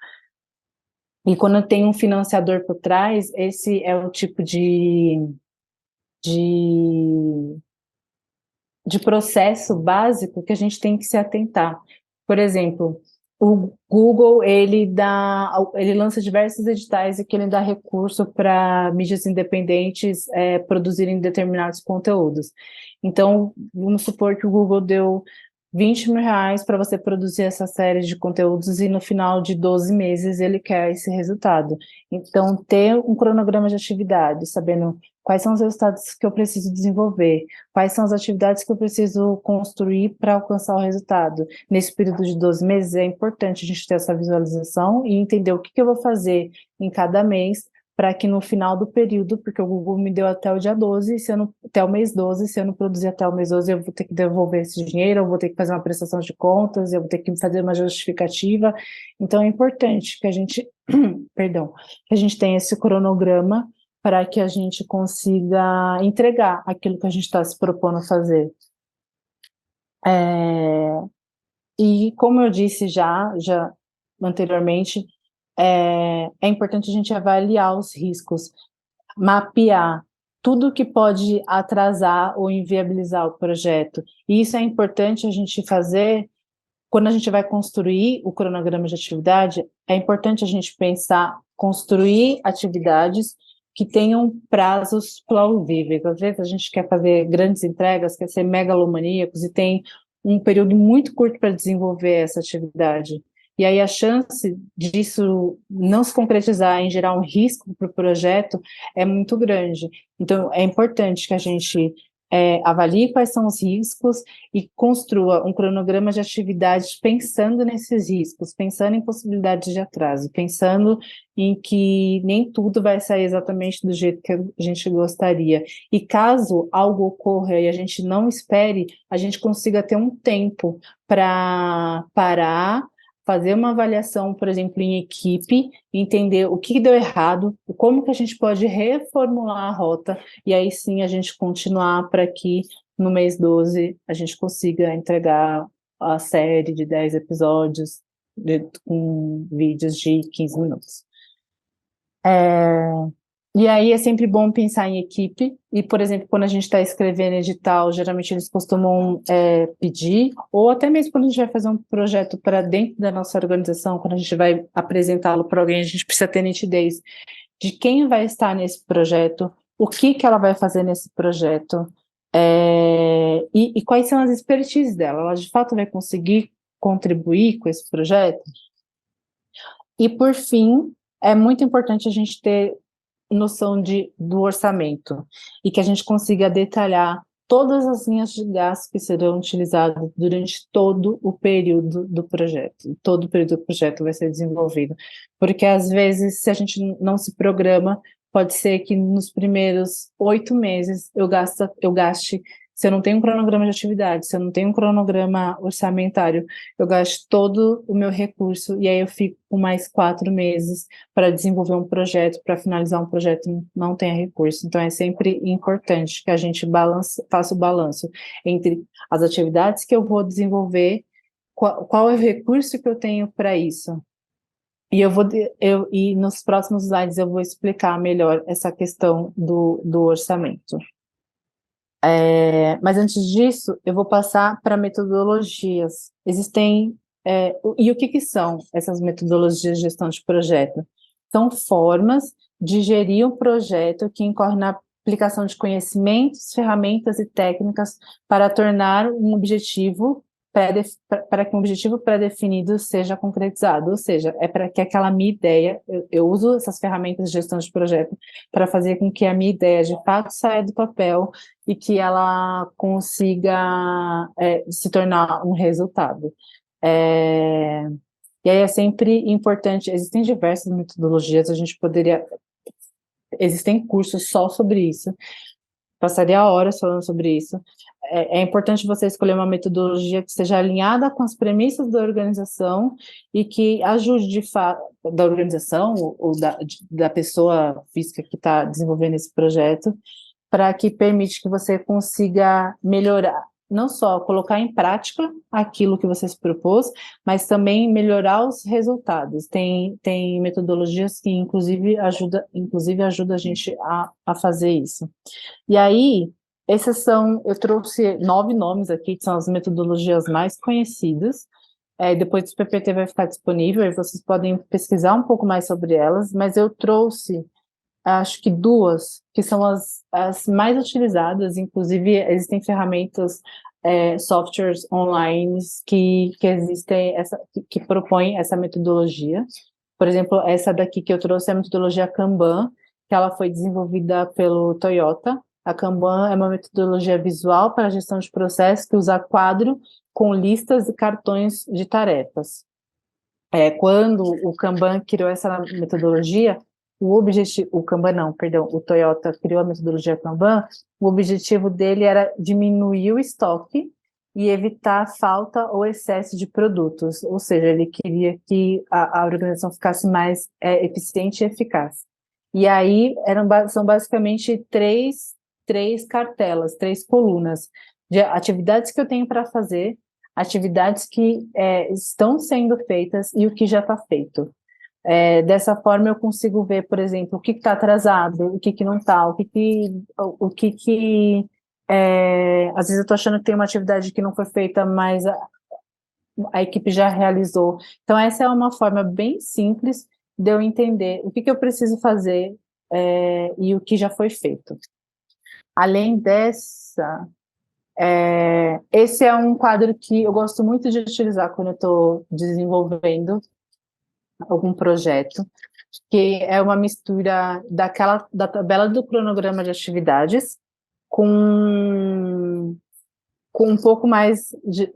E quando eu tenho um financiador por trás, esse é o tipo de processo básico que a gente tem que se atentar. Por exemplo, o Google, ele lança diversos editais e que ele dá recurso para mídias independentes produzirem determinados conteúdos. Então, vamos supor que o Google deu R$ 20.000 para você produzir essa série de conteúdos e no final de 12 meses ele quer esse resultado. Então, ter um cronograma de atividades, sabendo quais são os resultados que eu preciso desenvolver, quais são as atividades que eu preciso construir para alcançar o resultado. Nesse período de 12 meses é importante a gente ter essa visualização e entender o que eu vou fazer em cada mês para que no final do período, porque o Google me deu até o dia 12, até o mês 12, se eu não produzir até o mês 12, eu vou ter que devolver esse dinheiro, eu vou ter que fazer uma prestação de contas, eu vou ter que fazer uma justificativa. Então é importante que a gente, perdão, que a gente tenha esse cronograma para que a gente consiga entregar aquilo que a gente está se propondo a fazer. E como eu disse já anteriormente, é importante a gente avaliar os riscos, mapear tudo que pode atrasar ou inviabilizar o projeto. E isso é importante a gente fazer quando a gente vai construir o cronograma de atividade. É importante a gente pensar, construir atividades que tenham prazos plausíveis. Às vezes a gente quer fazer grandes entregas, quer ser megalomaníacos e tem um período muito curto para desenvolver essa atividade. E aí a chance disso não se concretizar em gerar um risco para o projeto é muito grande. Então, é importante que a gente avalie quais são os riscos e construa um cronograma de atividades pensando nesses riscos, pensando em possibilidades de atraso, pensando em que nem tudo vai sair exatamente do jeito que a gente gostaria. E caso algo ocorra e a gente não espere, a gente consiga ter um tempo para parar, fazer uma avaliação, por exemplo, em equipe, entender o que deu errado, como que a gente pode reformular a rota, e aí sim a gente continuar para que no mês 12 a gente consiga entregar a série de 10 episódios com vídeos de 15 minutos. E aí é sempre bom pensar em equipe, e, por exemplo, quando a gente está escrevendo edital, geralmente eles costumam pedir, ou até mesmo quando a gente vai fazer um projeto para dentro da nossa organização, quando a gente vai apresentá-lo para alguém, a gente precisa ter nitidez de quem vai estar nesse projeto, o que ela vai fazer nesse projeto, e quais são as expertises dela. Ela, de fato, vai conseguir contribuir com esse projeto? E, por fim, é muito importante a gente ter noção do orçamento e que a gente consiga detalhar todas as linhas de gasto que serão utilizadas durante todo o período do projeto. Todo o período do projeto vai ser desenvolvido. Porque, às vezes, se a gente não se programa, pode ser que nos primeiros 8 meses eu gaste, se eu não tenho um cronograma de atividade, se eu não tenho um cronograma orçamentário, eu gasto todo o meu recurso e aí eu fico com mais 4 meses para desenvolver um projeto, para finalizar um projeto e não tenha recurso. Então é sempre importante que a gente faça o balanço entre as atividades que eu vou desenvolver, qual é o recurso que eu tenho para isso. E nos próximos slides eu vou explicar melhor essa questão do orçamento. Mas antes disso, eu vou passar para metodologias. E o que são essas metodologias de gestão de projeto? São formas de gerir um projeto que incorre na aplicação de conhecimentos, ferramentas e técnicas para tornar um objetivo para que um objetivo pré-definido seja concretizado, ou seja, é para que aquela minha ideia, eu uso essas ferramentas de gestão de projeto para fazer com que a minha ideia de fato saia do papel e que ela consiga se tornar um resultado. E aí é sempre importante, existem diversas metodologias, existem cursos só sobre isso, passaria horas falando sobre isso. É importante você escolher uma metodologia que esteja alinhada com as premissas da organização e que ajude de fato, da organização ou da pessoa física que está desenvolvendo esse projeto, para que permite que você consiga melhorar, não só colocar em prática aquilo que você se propôs, mas também melhorar os resultados. Tem metodologias que, inclusive, ajuda a gente a fazer isso. E aí, eu trouxe 9 nomes aqui, que são as metodologias mais conhecidas. Depois o PPT vai ficar disponível, e vocês podem pesquisar um pouco mais sobre elas, mas eu trouxe, acho que 2, que são as mais utilizadas, inclusive existem ferramentas softwares online que existem, que propõem essa metodologia. Por exemplo, essa daqui que eu trouxe é a metodologia Kanban, que ela foi desenvolvida pelo Toyota. A Kanban é uma metodologia visual para a gestão de processos que usa quadro com listas e cartões de tarefas. Quando o Kanban criou essa metodologia, o Kanban não, perdão, o Toyota criou a metodologia Kanban, o objetivo dele era diminuir o estoque e evitar falta ou excesso de produtos, ou seja, ele queria que a organização ficasse mais eficiente e eficaz. E aí são basicamente três cartelas, 3 colunas de atividades que eu tenho para fazer, atividades que estão sendo feitas e o que já está feito. Dessa forma eu consigo ver, por exemplo, o que está atrasado, o que não está, às vezes eu estou achando que tem uma atividade que não foi feita, mas a equipe já realizou. Então essa é uma forma bem simples de eu entender o que eu preciso fazer e o que já foi feito. Além dessa, esse é um quadro que eu gosto muito de utilizar quando eu estou desenvolvendo algum projeto, que é uma mistura da tabela do cronograma de atividades com um pouco mais de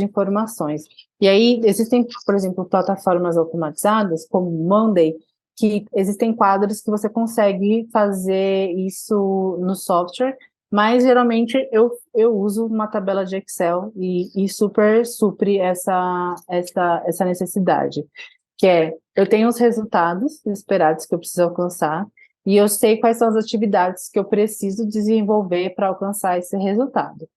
informações. E aí existem, por exemplo, plataformas automatizadas, como o Monday, que existem quadros que você consegue fazer isso no software, mas geralmente eu uso uma tabela de Excel e super supre essa necessidade, que eu tenho os resultados esperados que eu preciso alcançar, e eu sei quais são as atividades que eu preciso desenvolver para alcançar esse resultado.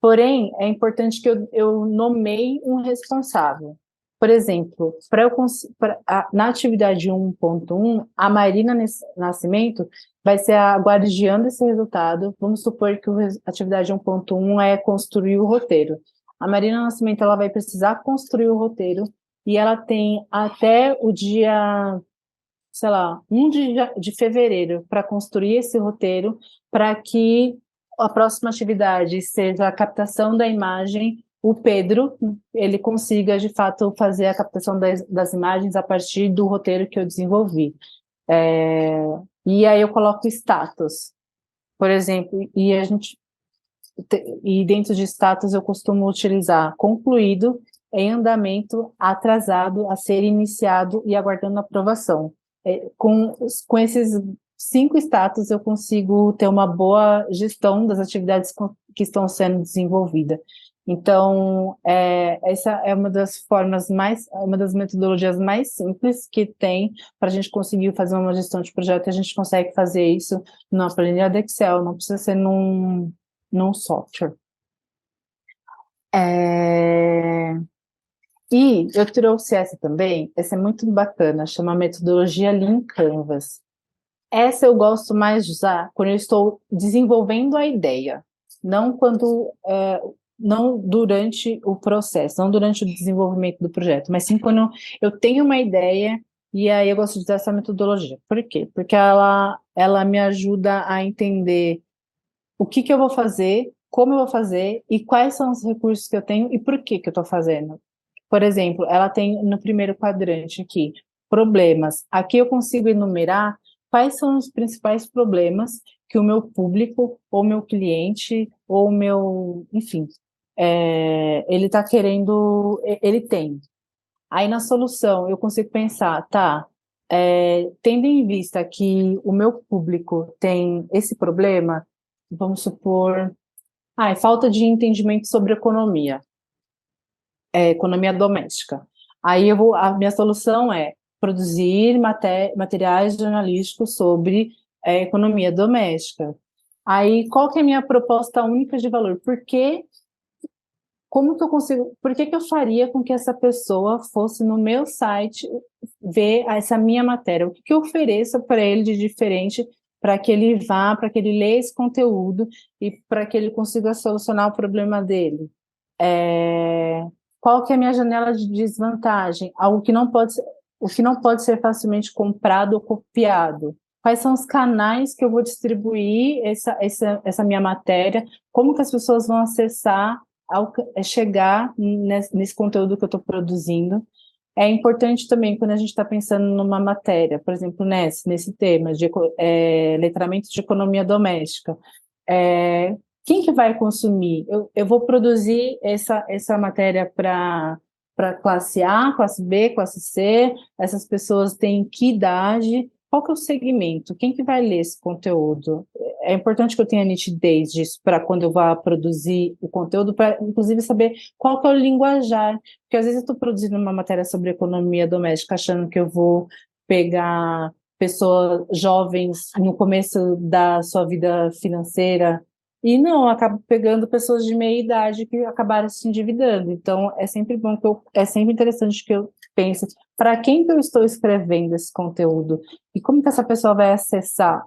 Porém, é importante que eu nomeie um responsável. Por exemplo, na atividade 1.1, a Marina Nascimento vai ser a guardiã desse resultado. Vamos supor que a atividade 1.1 é construir o roteiro. A Marina Nascimento ela vai precisar construir o roteiro e ela tem até o dia, sei lá, 1 de fevereiro para construir esse roteiro, para que a próxima atividade seja a captação da imagem. O Pedro, ele consiga, de fato, fazer a captação das imagens a partir do roteiro que eu desenvolvi. E aí eu coloco status, por exemplo, e dentro de status eu costumo utilizar concluído, em andamento, atrasado, a ser iniciado e aguardando aprovação. Com esses 5 status eu consigo ter uma boa gestão das atividades que estão sendo desenvolvidas. Então, essa é uma das metodologias mais simples que tem para a gente conseguir fazer uma gestão de projeto, e a gente consegue fazer isso numa planilha de Excel, não precisa ser num software. E eu trouxe essa também, essa é muito bacana, chama metodologia Lean Canvas. Essa eu gosto mais de usar quando eu estou desenvolvendo a ideia, não durante o processo, não durante o desenvolvimento do projeto, mas sim quando eu tenho uma ideia, e aí eu gosto de usar essa metodologia. Por quê? Porque ela me ajuda a entender o que eu vou fazer, como eu vou fazer, e quais são os recursos que eu tenho e por que eu estou fazendo. Por exemplo, ela tem no primeiro quadrante aqui, problemas. Aqui eu consigo enumerar quais são os principais problemas que o meu público, ou meu cliente, ou enfim, ele está querendo, ele tem. Aí na solução eu consigo pensar, tendo em vista que o meu público tem esse problema, vamos supor, falta de entendimento sobre economia doméstica. Aí a minha solução é produzir materiais jornalísticos sobre economia doméstica. Aí, qual que é a minha proposta única de valor? Por que eu faria com que essa pessoa fosse no meu site ver essa minha matéria? O que eu ofereço para ele de diferente para que ele vá, para que ele leia esse conteúdo e para que ele consiga solucionar o problema dele? Qual que é a minha janela de desvantagem? O que não pode ser facilmente comprado ou copiado. quais são os canais que eu vou distribuir essa minha matéria, como que as pessoas vão acessar, chegar nesse conteúdo que eu estou produzindo. É importante também, quando a gente está pensando numa matéria, por exemplo, nesse tema de letramento de economia doméstica, quem que vai consumir? Eu vou produzir essa matéria para classe A, classe B, classe C, essas pessoas têm que idade, qual que é o segmento? Quem que vai ler esse conteúdo? É importante que eu tenha nitidez disso para quando eu vá produzir o conteúdo, para inclusive saber qual que é o linguajar, porque às vezes eu estou produzindo uma matéria sobre economia doméstica achando que eu vou pegar pessoas jovens no começo da sua vida financeira, e não, eu acabo pegando pessoas de meia idade que acabaram se endividando. Então, é sempre bom é sempre interessante que eu pense para quem que eu estou escrevendo esse conteúdo e como que essa pessoa vai acessar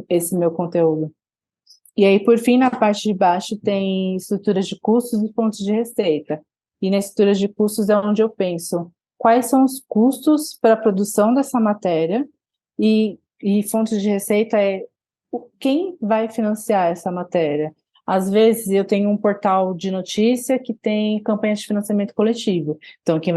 esse meu conteúdo. E aí, por fim, na parte de baixo tem estruturas de custos e fontes de receita. E na estrutura de custos é onde eu penso quais são os custos para a produção dessa matéria e fontes de receita quem vai financiar essa matéria. Às vezes eu tenho um portal de notícia que tem campanha de financiamento coletivo. Então, quem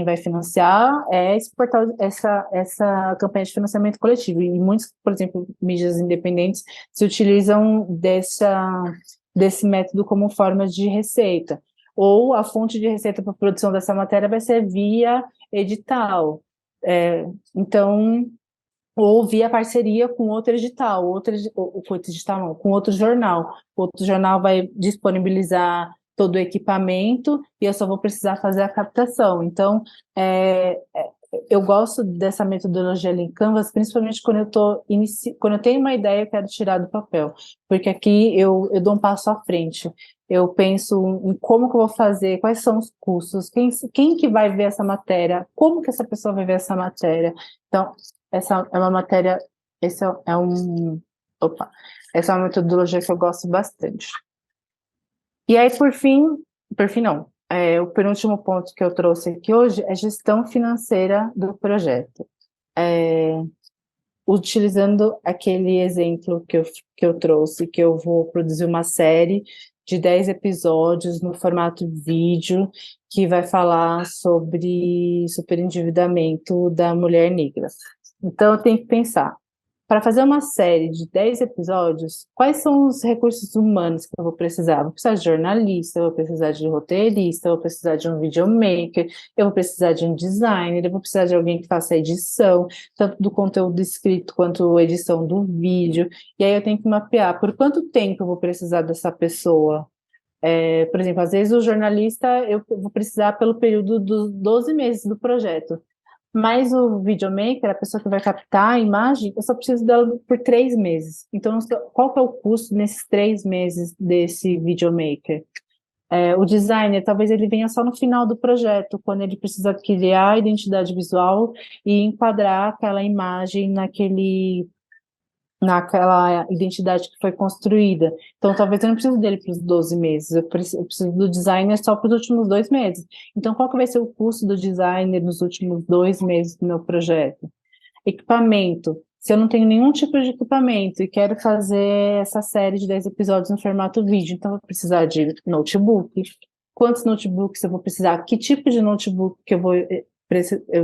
vai financiar é esse portal, essa campanha de financiamento coletivo. E muitos, por exemplo, mídias independentes se utilizam desse método como forma de receita. Ou a fonte de receita para a produção dessa matéria vai ser via edital. Então, ou via parceria com outro edital, com outro jornal. O outro jornal vai disponibilizar todo o equipamento e eu só vou precisar fazer a captação. Então, eu gosto dessa metodologia ali em Canvas, principalmente quando eu tenho uma ideia e quero tirar do papel, porque aqui eu dou um passo à frente. Eu penso em como que eu vou fazer, quais são os custos, quem que vai ver essa matéria, como que essa pessoa vai ver essa matéria. Então, essa é uma matéria, essa é uma metodologia que eu gosto bastante. E aí, por fim não, o penúltimo ponto que eu trouxe aqui hoje é gestão financeira do projeto. Utilizando aquele exemplo que eu trouxe, que eu vou produzir uma série de 10 episódios no formato vídeo, que vai falar sobre superendividamento da mulher negra. Então, eu tenho que pensar, para fazer uma série de 10 episódios, quais são os recursos humanos que eu vou precisar? Vou precisar de jornalista, eu vou precisar de roteirista, eu vou precisar de um videomaker, eu vou precisar de um designer, eu vou precisar de alguém que faça a edição, tanto do conteúdo escrito quanto a edição do vídeo. E aí eu tenho que mapear por quanto tempo eu vou precisar dessa pessoa. Por exemplo, às vezes o jornalista eu vou precisar pelo período dos 12 meses do projeto. Mas o videomaker, a pessoa que vai captar a imagem, eu só preciso dela por 3 meses. Então, qual que é o custo nesses 3 meses desse videomaker? O designer, talvez ele venha só no final do projeto, quando ele precisa criar a identidade visual e enquadrar aquela imagem naquela identidade que foi construída. Então, talvez eu não precise dele para os 12 meses, eu preciso do designer só para os últimos 2 meses. Então, qual que vai ser o custo do designer nos últimos 2 meses do meu projeto? Equipamento. Se eu não tenho nenhum tipo de equipamento e quero fazer essa série de 10 episódios no formato vídeo, então eu vou precisar de notebook. Quantos notebooks eu vou precisar? Que tipo de notebook que eu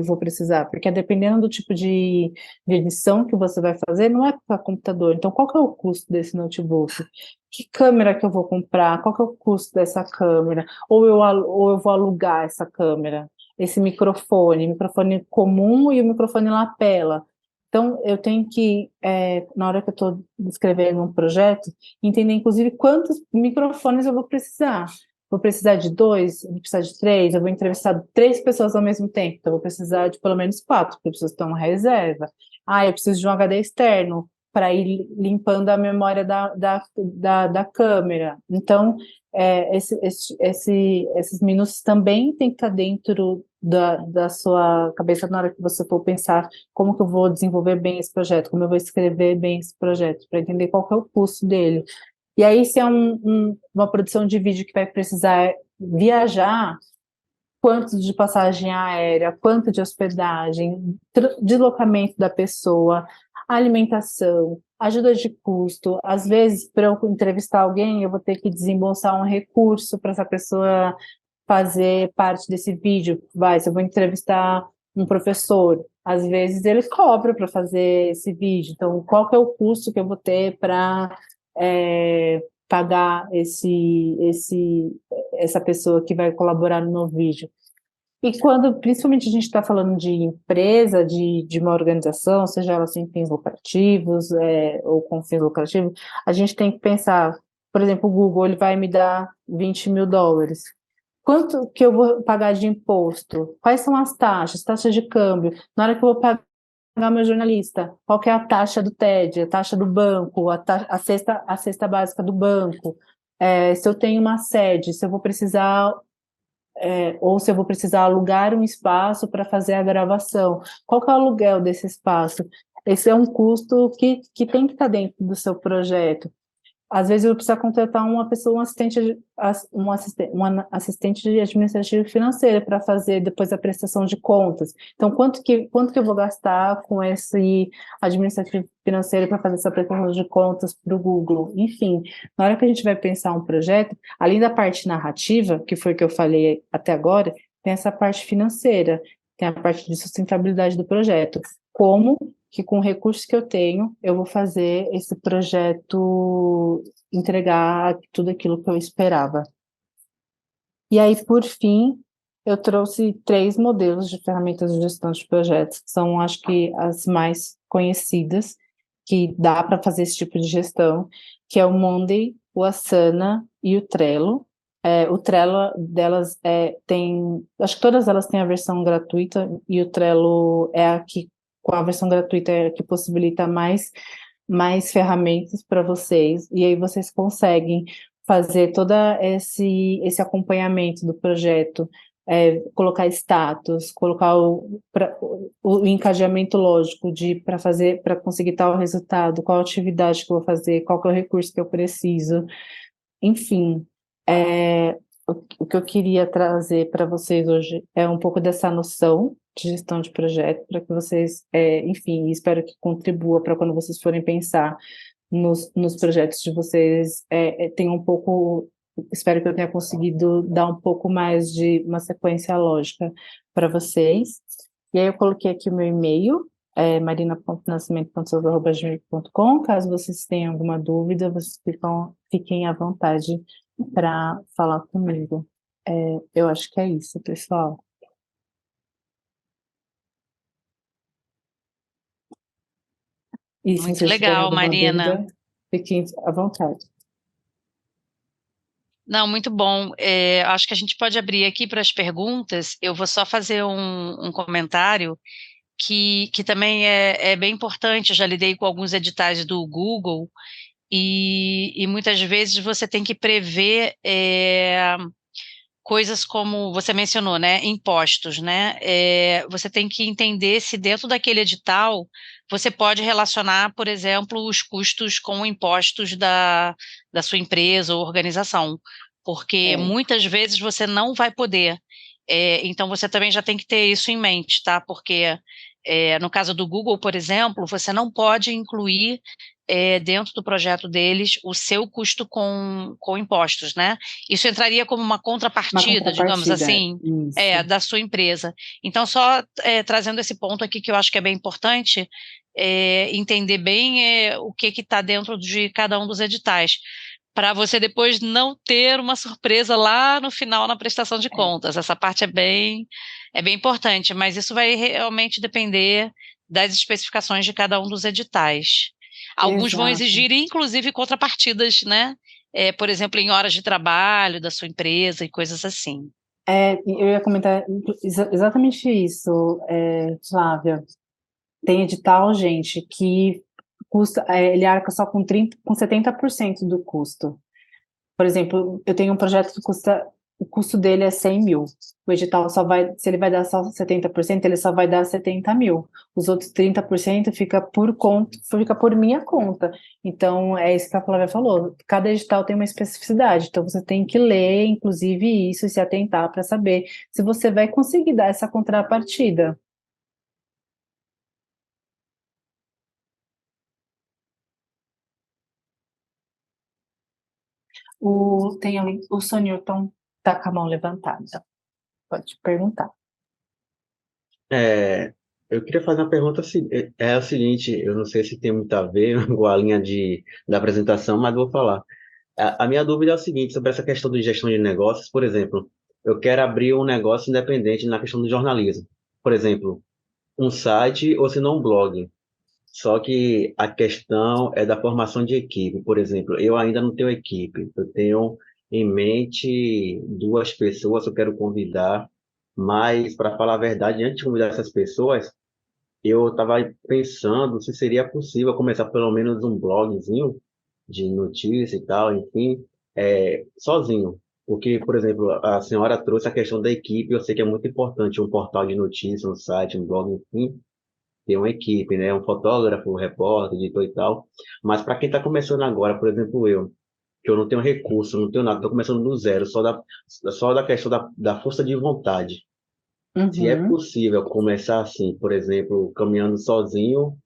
vou precisar? Porque dependendo do tipo de edição que você vai fazer, não é para computador. Então, qual que é o custo desse notebook? Que câmera que eu vou comprar? Qual que é o custo dessa câmera? Ou eu vou alugar essa câmera? Esse microfone comum e o microfone lapela. Então, eu tenho que, na hora que eu estou escrevendo um projeto, entender, inclusive, quantos microfones eu vou precisar. Vou precisar de 2, vou precisar de 3, eu vou entrevistar 3 pessoas ao mesmo tempo, então eu vou precisar de pelo menos 4, porque eu preciso ter uma reserva. Eu preciso de um HD externo para ir limpando a memória da câmera. Então, esses minutos também tem que estar dentro da sua cabeça na hora que você for pensar como que eu vou desenvolver bem esse projeto, como eu vou escrever bem esse projeto, para entender qual que é o custo dele. E aí, se é uma produção de vídeo que vai precisar viajar, quanto de passagem aérea, quanto de hospedagem, deslocamento da pessoa, alimentação, ajuda de custo. Às vezes, para eu entrevistar alguém, eu vou ter que desembolsar um recurso para essa pessoa fazer parte desse vídeo. Se eu vou entrevistar um professor, às vezes ele cobra para fazer esse vídeo. Então, qual que é o custo que eu vou ter para pagar essa pessoa que vai colaborar no meu vídeo? E quando, principalmente, a gente está falando de empresa, de uma organização, seja ela sem fins lucrativos, ou com fins lucrativos, a gente tem que pensar, por exemplo, o Google, ele vai me dar US$ 20.000. Quanto que eu vou pagar de imposto? Quais são as taxas de câmbio? Na hora que eu vou pagar meu jornalista, qual que é a taxa do TED, a taxa do banco, a cesta básica do banco? Se eu tenho uma sede, se eu vou precisar ou se eu vou precisar alugar um espaço para fazer a gravação. Qual que é o aluguel desse espaço? Esse é um custo que tem que estar dentro do seu projeto. Às vezes eu preciso contratar uma pessoa, um assistente de administrativo financeiro para fazer depois a prestação de contas. Então, quanto que eu vou gastar com esse administrativo financeiro para fazer essa prestação de contas para o Google? Enfim, na hora que a gente vai pensar um projeto, além da parte narrativa, que foi o que eu falei até agora, tem essa parte financeira, tem a parte de sustentabilidade do projeto. Como que com recursos que eu tenho, eu vou fazer esse projeto entregar tudo aquilo que eu esperava. E aí, por fim, eu trouxe 3 modelos de ferramentas de gestão de projetos, que são, acho que, as mais conhecidas, que dá para fazer esse tipo de gestão, que é o Monday, o Asana e o Trello. O Trello delas acho que todas elas têm a versão gratuita, e o Trello é a que, com a versão gratuita, que possibilita mais ferramentas para vocês, e aí vocês conseguem fazer todo esse acompanhamento do projeto, colocar status, colocar o encadeamento lógico para conseguir tal resultado, qual atividade que eu vou fazer, qual que é o recurso que eu preciso, enfim. O que eu queria trazer para vocês hoje é um pouco dessa noção de gestão de projeto, para que vocês, enfim, espero que contribua para quando vocês forem pensar nos projetos de vocês, tenham um pouco, espero que eu tenha conseguido dar um pouco mais de uma sequência lógica para vocês. E aí eu coloquei aqui o meu e-mail, marina.nascimento.souza@gmail.com. Caso vocês tenham alguma dúvida, vocês fiquem à vontade para falar comigo. Eu acho que é isso, pessoal. E se Muito vocês tiverem legal, alguma Marina. dúvida, fiquem à vontade. Não, muito bom. Acho que a gente pode abrir aqui para as perguntas. Eu vou só fazer um comentário que também é bem importante. Eu já lidei com alguns editais do Google e muitas vezes você tem que prever coisas como você mencionou, né? Impostos, né? Você tem que entender se dentro daquele edital você pode relacionar, por exemplo, os custos com impostos da sua empresa ou organização, porque muitas vezes você não vai poder. Então, você também já tem que ter isso em mente, tá? Porque, no caso do Google, por exemplo, você não pode incluir dentro do projeto deles o seu custo com impostos, né? Isso entraria como uma contrapartida, digamos assim, da sua empresa. Então, só trazendo esse ponto aqui que eu acho que é bem importante, entender bem o que está dentro de cada um dos editais, para você depois não ter uma surpresa lá no final na prestação de contas. Essa parte é bem importante, mas isso vai realmente depender das especificações de cada um dos editais. Alguns vão exigir, inclusive, contrapartidas, né? Por exemplo, em horas de trabalho da sua empresa e coisas assim. Eu ia comentar exatamente isso, Flávia. Tem edital, gente, que custa, ele arca só com 70% do custo. Por exemplo, eu tenho um projeto que o custo dele é 100 mil. O edital se ele vai dar só 70%, ele só vai dar 70 mil. Os outros 30% fica por minha conta. Então, é isso que a Flávia falou. Cada edital tem uma especificidade, então você tem que ler, inclusive, isso e se atentar para saber se você vai conseguir dar essa contrapartida. Tem ali, o Sonilton tá com a mão levantada. Pode perguntar. Eu queria fazer uma pergunta, é o seguinte, eu não sei se tem muito a ver com a linha da apresentação, mas vou falar. A minha dúvida é o seguinte, sobre essa questão de gestão de negócios, por exemplo, eu quero abrir um negócio independente na questão do jornalismo. Por exemplo, um site ou se não um blog. Só que a questão é da formação de equipe. Por exemplo, eu ainda não tenho equipe. Eu tenho em mente 2 pessoas que eu quero convidar, mas, para falar a verdade, antes de convidar essas pessoas, eu estava pensando se seria possível começar pelo menos um blogzinho de notícia e tal, enfim, sozinho. Porque, por exemplo, a senhora trouxe a questão da equipe, eu sei que é muito importante um portal de notícias, um site, um blog, enfim, ter uma equipe, né? Um fotógrafo, um repórter, editor e tal. Mas para quem está começando agora, por exemplo, eu, que eu não tenho recurso, não tenho nada, estou começando do zero, só da questão da força de vontade. Se é Uhum. possível começar assim, por exemplo, caminhando sozinho,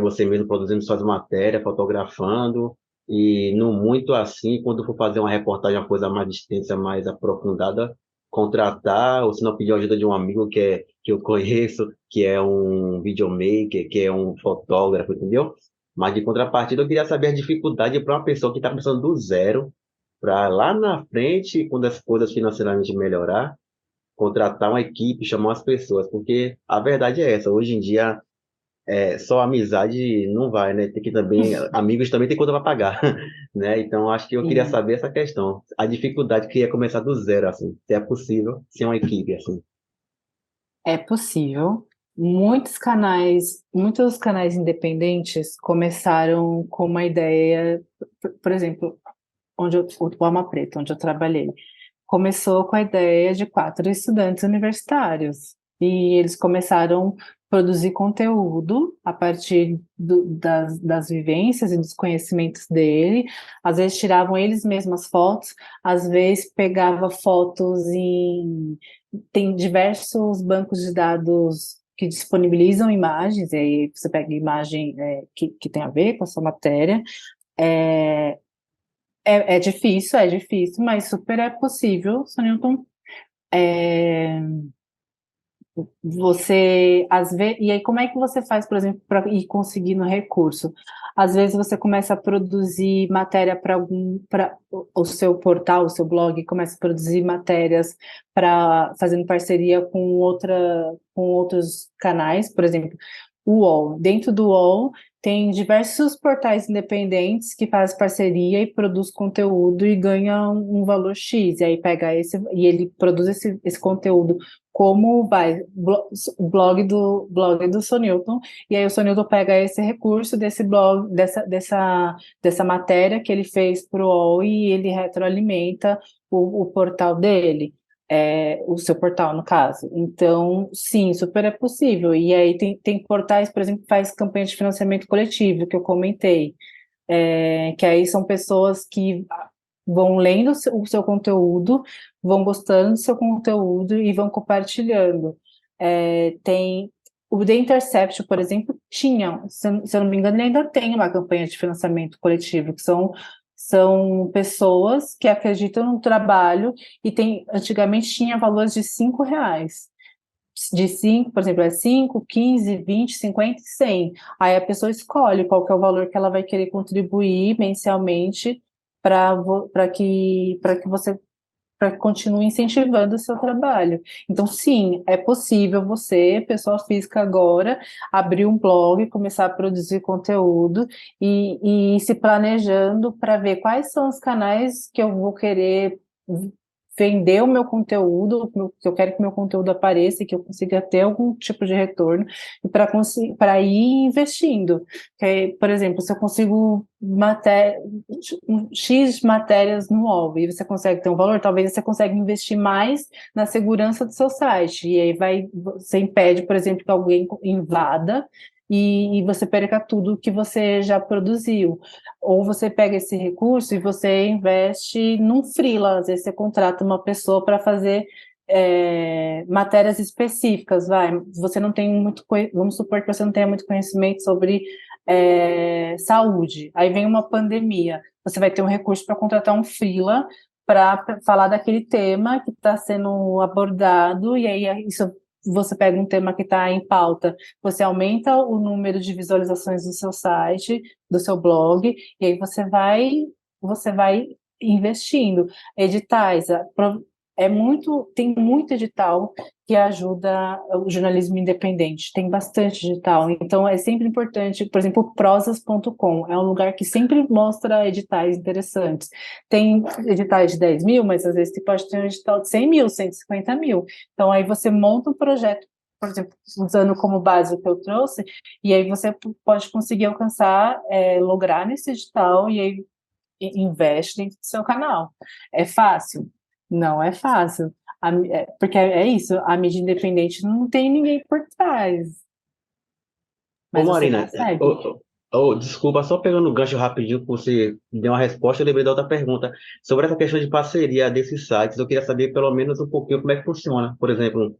você mesmo produzindo suas matérias, fotografando, e não muito assim, quando for fazer uma reportagem, uma coisa mais extensa, mais aprofundada, contratar, ou se não pedir ajuda de um amigo que eu conheço, que é um videomaker, que é um fotógrafo, entendeu? Mas de contrapartida, eu queria saber a dificuldade para uma pessoa que está começando do zero, para lá na frente, quando as coisas financeiramente melhorar, contratar uma equipe, chamar as pessoas, porque a verdade é essa, hoje em dia só amizade não vai, né? Tem que também, amigos também tem conta para pagar, né? Então acho que eu queria Sim. saber essa questão, a dificuldade que é começar do zero, assim, se é possível ser uma equipe, assim. É possível. Muitos canais independentes começaram com uma ideia, por exemplo, o Alma Preta, onde eu trabalhei, começou com a ideia de 4 estudantes universitários. E eles começaram a produzir conteúdo a partir das vivências e dos conhecimentos dele. Às vezes tiravam eles mesmos as fotos, às vezes pegava fotos em... Tem diversos bancos de dados que disponibilizam imagens, e aí você pega imagem que tem a ver com a sua matéria. É, é difícil, mas super é possível, Sonilton. É, às vezes, e aí como é que você faz, por exemplo, para ir conseguindo recurso? Às vezes você começa a produzir matéria para o seu portal, o seu blog, começa a produzir matérias para fazendo parceria com outros canais, por exemplo, o UOL. Dentro do UOL tem diversos portais independentes que fazem parceria e produz conteúdo e ganha um valor X, e aí pega e ele produz esse conteúdo como o blog do Sonilton, e aí o Sonilton pega esse recurso desse blog, dessa matéria que ele fez para o UOL e ele retroalimenta o portal dele, o seu portal, no caso. Então, sim, super é possível. E aí tem portais, por exemplo, que faz campanha de financiamento coletivo, que eu comentei, que aí são pessoas que vão lendo o seu conteúdo, vão gostando do seu conteúdo e vão compartilhando. Tem o The Intercept, por exemplo, tinha, se eu não me engano, ele ainda tem uma campanha de financiamento coletivo, que são pessoas que acreditam no trabalho e antigamente tinha valores de R$ 5. De 5, por exemplo, é 5, 15, 20, 50 e 100. Aí a pessoa escolhe qual que é o valor que ela vai querer contribuir mensalmente para que você continue incentivando o seu trabalho. Então, sim, é possível você, pessoa física agora, abrir um blog, começar a produzir conteúdo e ir se planejando para ver quais são os canais que eu vou querer vender o meu conteúdo, que eu quero que o meu conteúdo apareça e que eu consiga ter algum tipo de retorno, e para ir investindo. Por exemplo, se eu consigo X matérias no UOL e você consegue ter um valor, talvez você consiga investir mais na segurança do seu site, e aí você impede, por exemplo, que alguém invada e você perca tudo que você já produziu. Ou você pega esse recurso e você investe num freela, às vezes você contrata uma pessoa para fazer matérias específicas, você não tem vamos supor que você não tenha muito conhecimento sobre saúde, aí vem uma pandemia, você vai ter um recurso para contratar um freela para falar daquele tema que está sendo abordado, e aí isso você pega um tema que está em pauta, você aumenta o número de visualizações do seu site, do seu blog, e aí você vai investindo. Editais, tem muito edital que ajuda o jornalismo independente, tem bastante edital, então é sempre importante, por exemplo, prosas.com, é um lugar que sempre mostra editais interessantes, tem editais de 10 mil, mas às vezes você pode ter um edital de 100 mil, 150 mil, então aí você monta um projeto, por exemplo, usando como base o que eu trouxe, e aí você pode conseguir alcançar, lograr nesse edital, e aí investe dentro do seu canal. É fácil? Não é fácil. Porque é isso, a mídia independente não tem ninguém por trás. Ô, Mas você Marina, consegue. desculpa, só pegando o gancho rapidinho, que você deu uma resposta, eu lembrei da outra pergunta. Sobre essa questão de parceria desses sites, eu queria saber pelo menos um pouquinho como é que funciona. Por exemplo,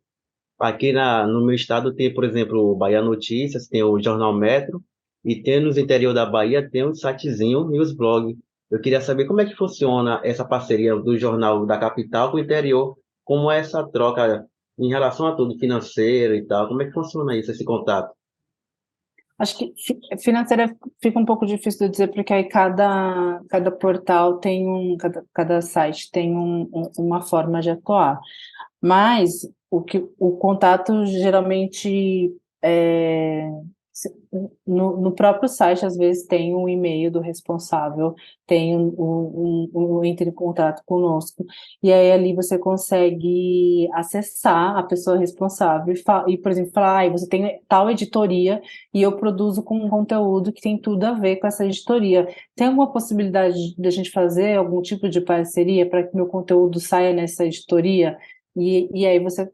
aqui no meu estado tem, por exemplo, o Bahia Notícias, tem o Jornal Metro, e tem nos interior da Bahia, tem um sitezinho e os blogs. Eu queria saber como é que funciona essa parceria do jornal da capital com o interior, como é essa troca em relação a tudo financeiro e tal, como é que funciona isso, esse contato? Acho que financeira fica um pouco difícil de dizer, porque aí cada portal tem cada site tem uma forma de atuar. Mas o contato geralmente no próprio site, às vezes, tem um e-mail do responsável, tem entre em contato conosco, e aí ali você consegue acessar a pessoa responsável e, por exemplo, falar, você tem tal editoria e eu produzo com um conteúdo que tem tudo a ver com essa editoria. Tem alguma possibilidade de a gente fazer algum tipo de parceria para que meu conteúdo saia nessa editoria? E aí você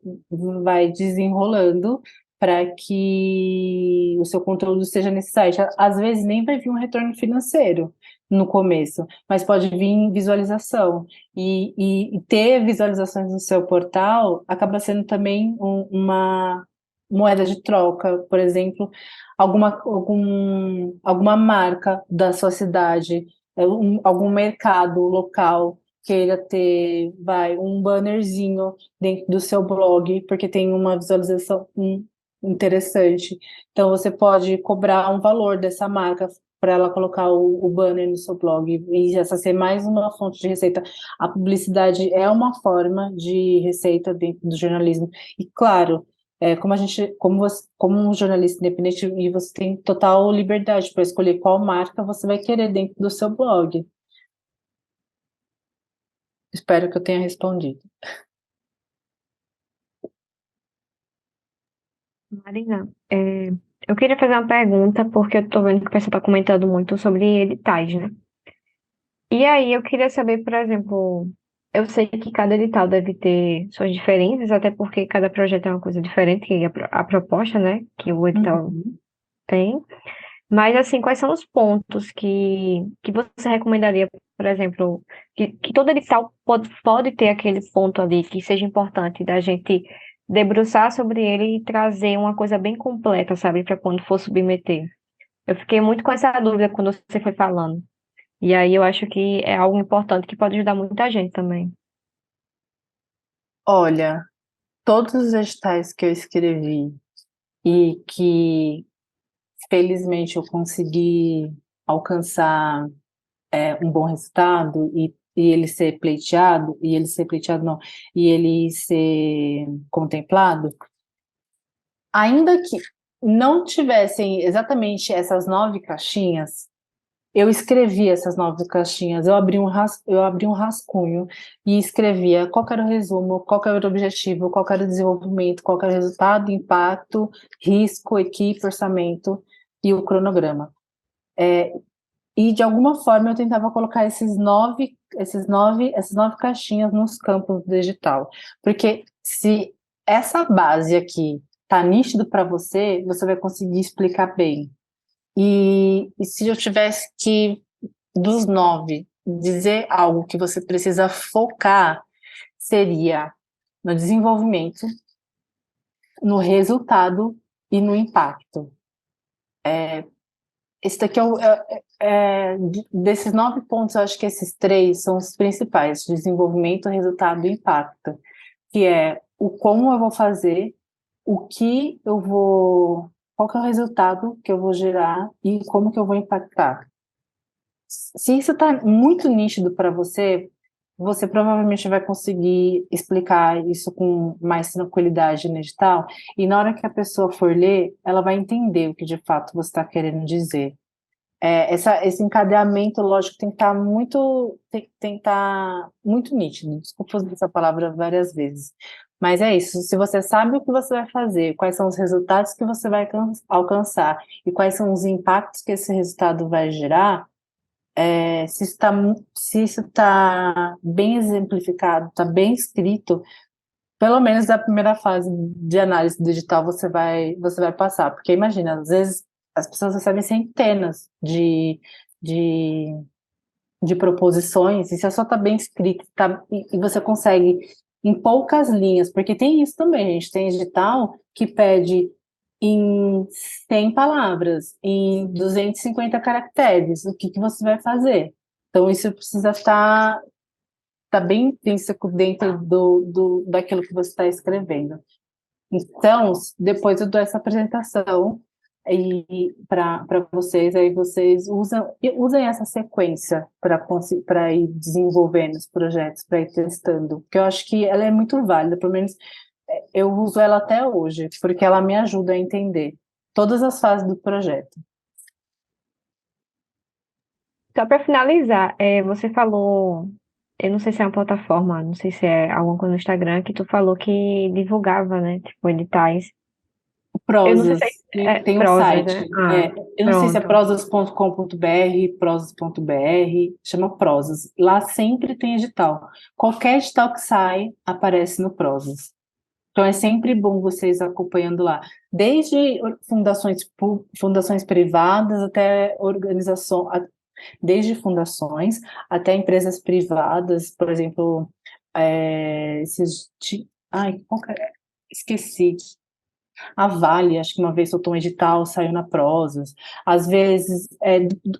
vai desenrolando para que o seu conteúdo esteja nesse site. Às vezes nem vai vir um retorno financeiro no começo, mas pode vir em visualização. E ter visualizações no seu portal acaba sendo também uma moeda de troca, por exemplo, alguma marca da sua cidade, algum mercado local queira ter, um bannerzinho dentro do seu blog, porque tem uma visualização interessante. Então, você pode cobrar um valor dessa marca para ela colocar o banner no seu blog, e essa ser mais uma fonte de receita. A publicidade é uma forma de receita dentro do jornalismo. E, claro, como um jornalista independente, e você tem total liberdade para escolher qual marca você vai querer dentro do seu blog. Espero que eu tenha respondido. Marina, eu queria fazer uma pergunta, porque eu tô vendo que o pessoal tá comentando muito sobre editais, né? E aí eu queria saber, por exemplo, eu sei que cada edital deve ter suas diferenças, até porque cada projeto é uma coisa diferente, que a proposta, né, que o edital tem. Mas, assim, quais são os pontos que você recomendaria, por exemplo, que todo edital pode ter aquele ponto ali que seja importante da gente debruçar sobre ele e trazer uma coisa bem completa, sabe, para quando for submeter? Eu fiquei muito com essa dúvida quando você foi falando. E aí eu acho que é algo importante que pode ajudar muita gente também. Olha, todos os editais que eu escrevi e que felizmente eu consegui alcançar um bom resultado e ele ser pleiteado, não, e ele ser contemplado, ainda que não tivessem exatamente essas 9 caixinhas, eu escrevi essas 9 caixinhas, eu abri um rascunho e escrevia qual era o resumo, qual era o objetivo, qual era o desenvolvimento, qual era o resultado, impacto, risco, equipe, orçamento e o cronograma. E de alguma forma eu tentava colocar essas 9 caixinhas nos campos do edital, porque se essa base aqui está nítido para você, você vai conseguir explicar bem. E se eu tivesse que, dos 9, dizer algo que você precisa focar, seria no desenvolvimento, no resultado e no impacto. Esse daqui Desses 9 pontos, eu acho que esses 3 são os principais: desenvolvimento, resultado e impacto, que é o como eu vou fazer, o que eu vou, qual que é o resultado que eu vou gerar e como que eu vou impactar. Se isso está muito nítido para você, você provavelmente vai conseguir explicar isso com mais tranquilidade no edital, e na hora que a pessoa for ler, ela vai entender o que de fato você está querendo dizer. Esse encadeamento, lógico, tem que estar muito nítido. Desculpa usar essa palavra várias vezes. Mas é isso, se você sabe o que você vai fazer, quais são os resultados que você vai alcançar e quais são os impactos que esse resultado vai gerar, se isso está bem exemplificado, está bem escrito, pelo menos da primeira fase de análise digital você vai passar. Porque imagina, às vezes as pessoas recebem centenas de proposições, e se a sua está bem escrita e você consegue em poucas linhas, porque tem isso também, gente, tem edital que pede em 100 palavras, em 250 caracteres, o que você vai fazer? Então, isso precisa estar bem intrínseco dentro daquilo que você está escrevendo. Então, depois eu dou essa apresentação para vocês, aí vocês usem essa sequência para ir desenvolvendo os projetos, para ir testando, porque eu acho que ela é muito válida, pelo menos eu uso ela até hoje, porque ela me ajuda a entender todas as fases do projeto. Só para finalizar, você falou, eu não sei se é uma plataforma, não sei se é alguma coisa no Instagram, que tu falou que divulgava, né, tipo, editais. Eu não sei Prozas, se é tem um Prozas, site, né? eu não sei se é Pronto. prozas.com.br, prozas.br, chama Prozas. Lá sempre tem edital. Qualquer edital que sai, aparece no Prozas. Então é sempre bom vocês acompanhando lá. Desde fundações privadas até desde fundações até empresas privadas, por exemplo, esqueci. A Vale, acho que uma vez soltou um edital, saiu na Prozas. Às vezes,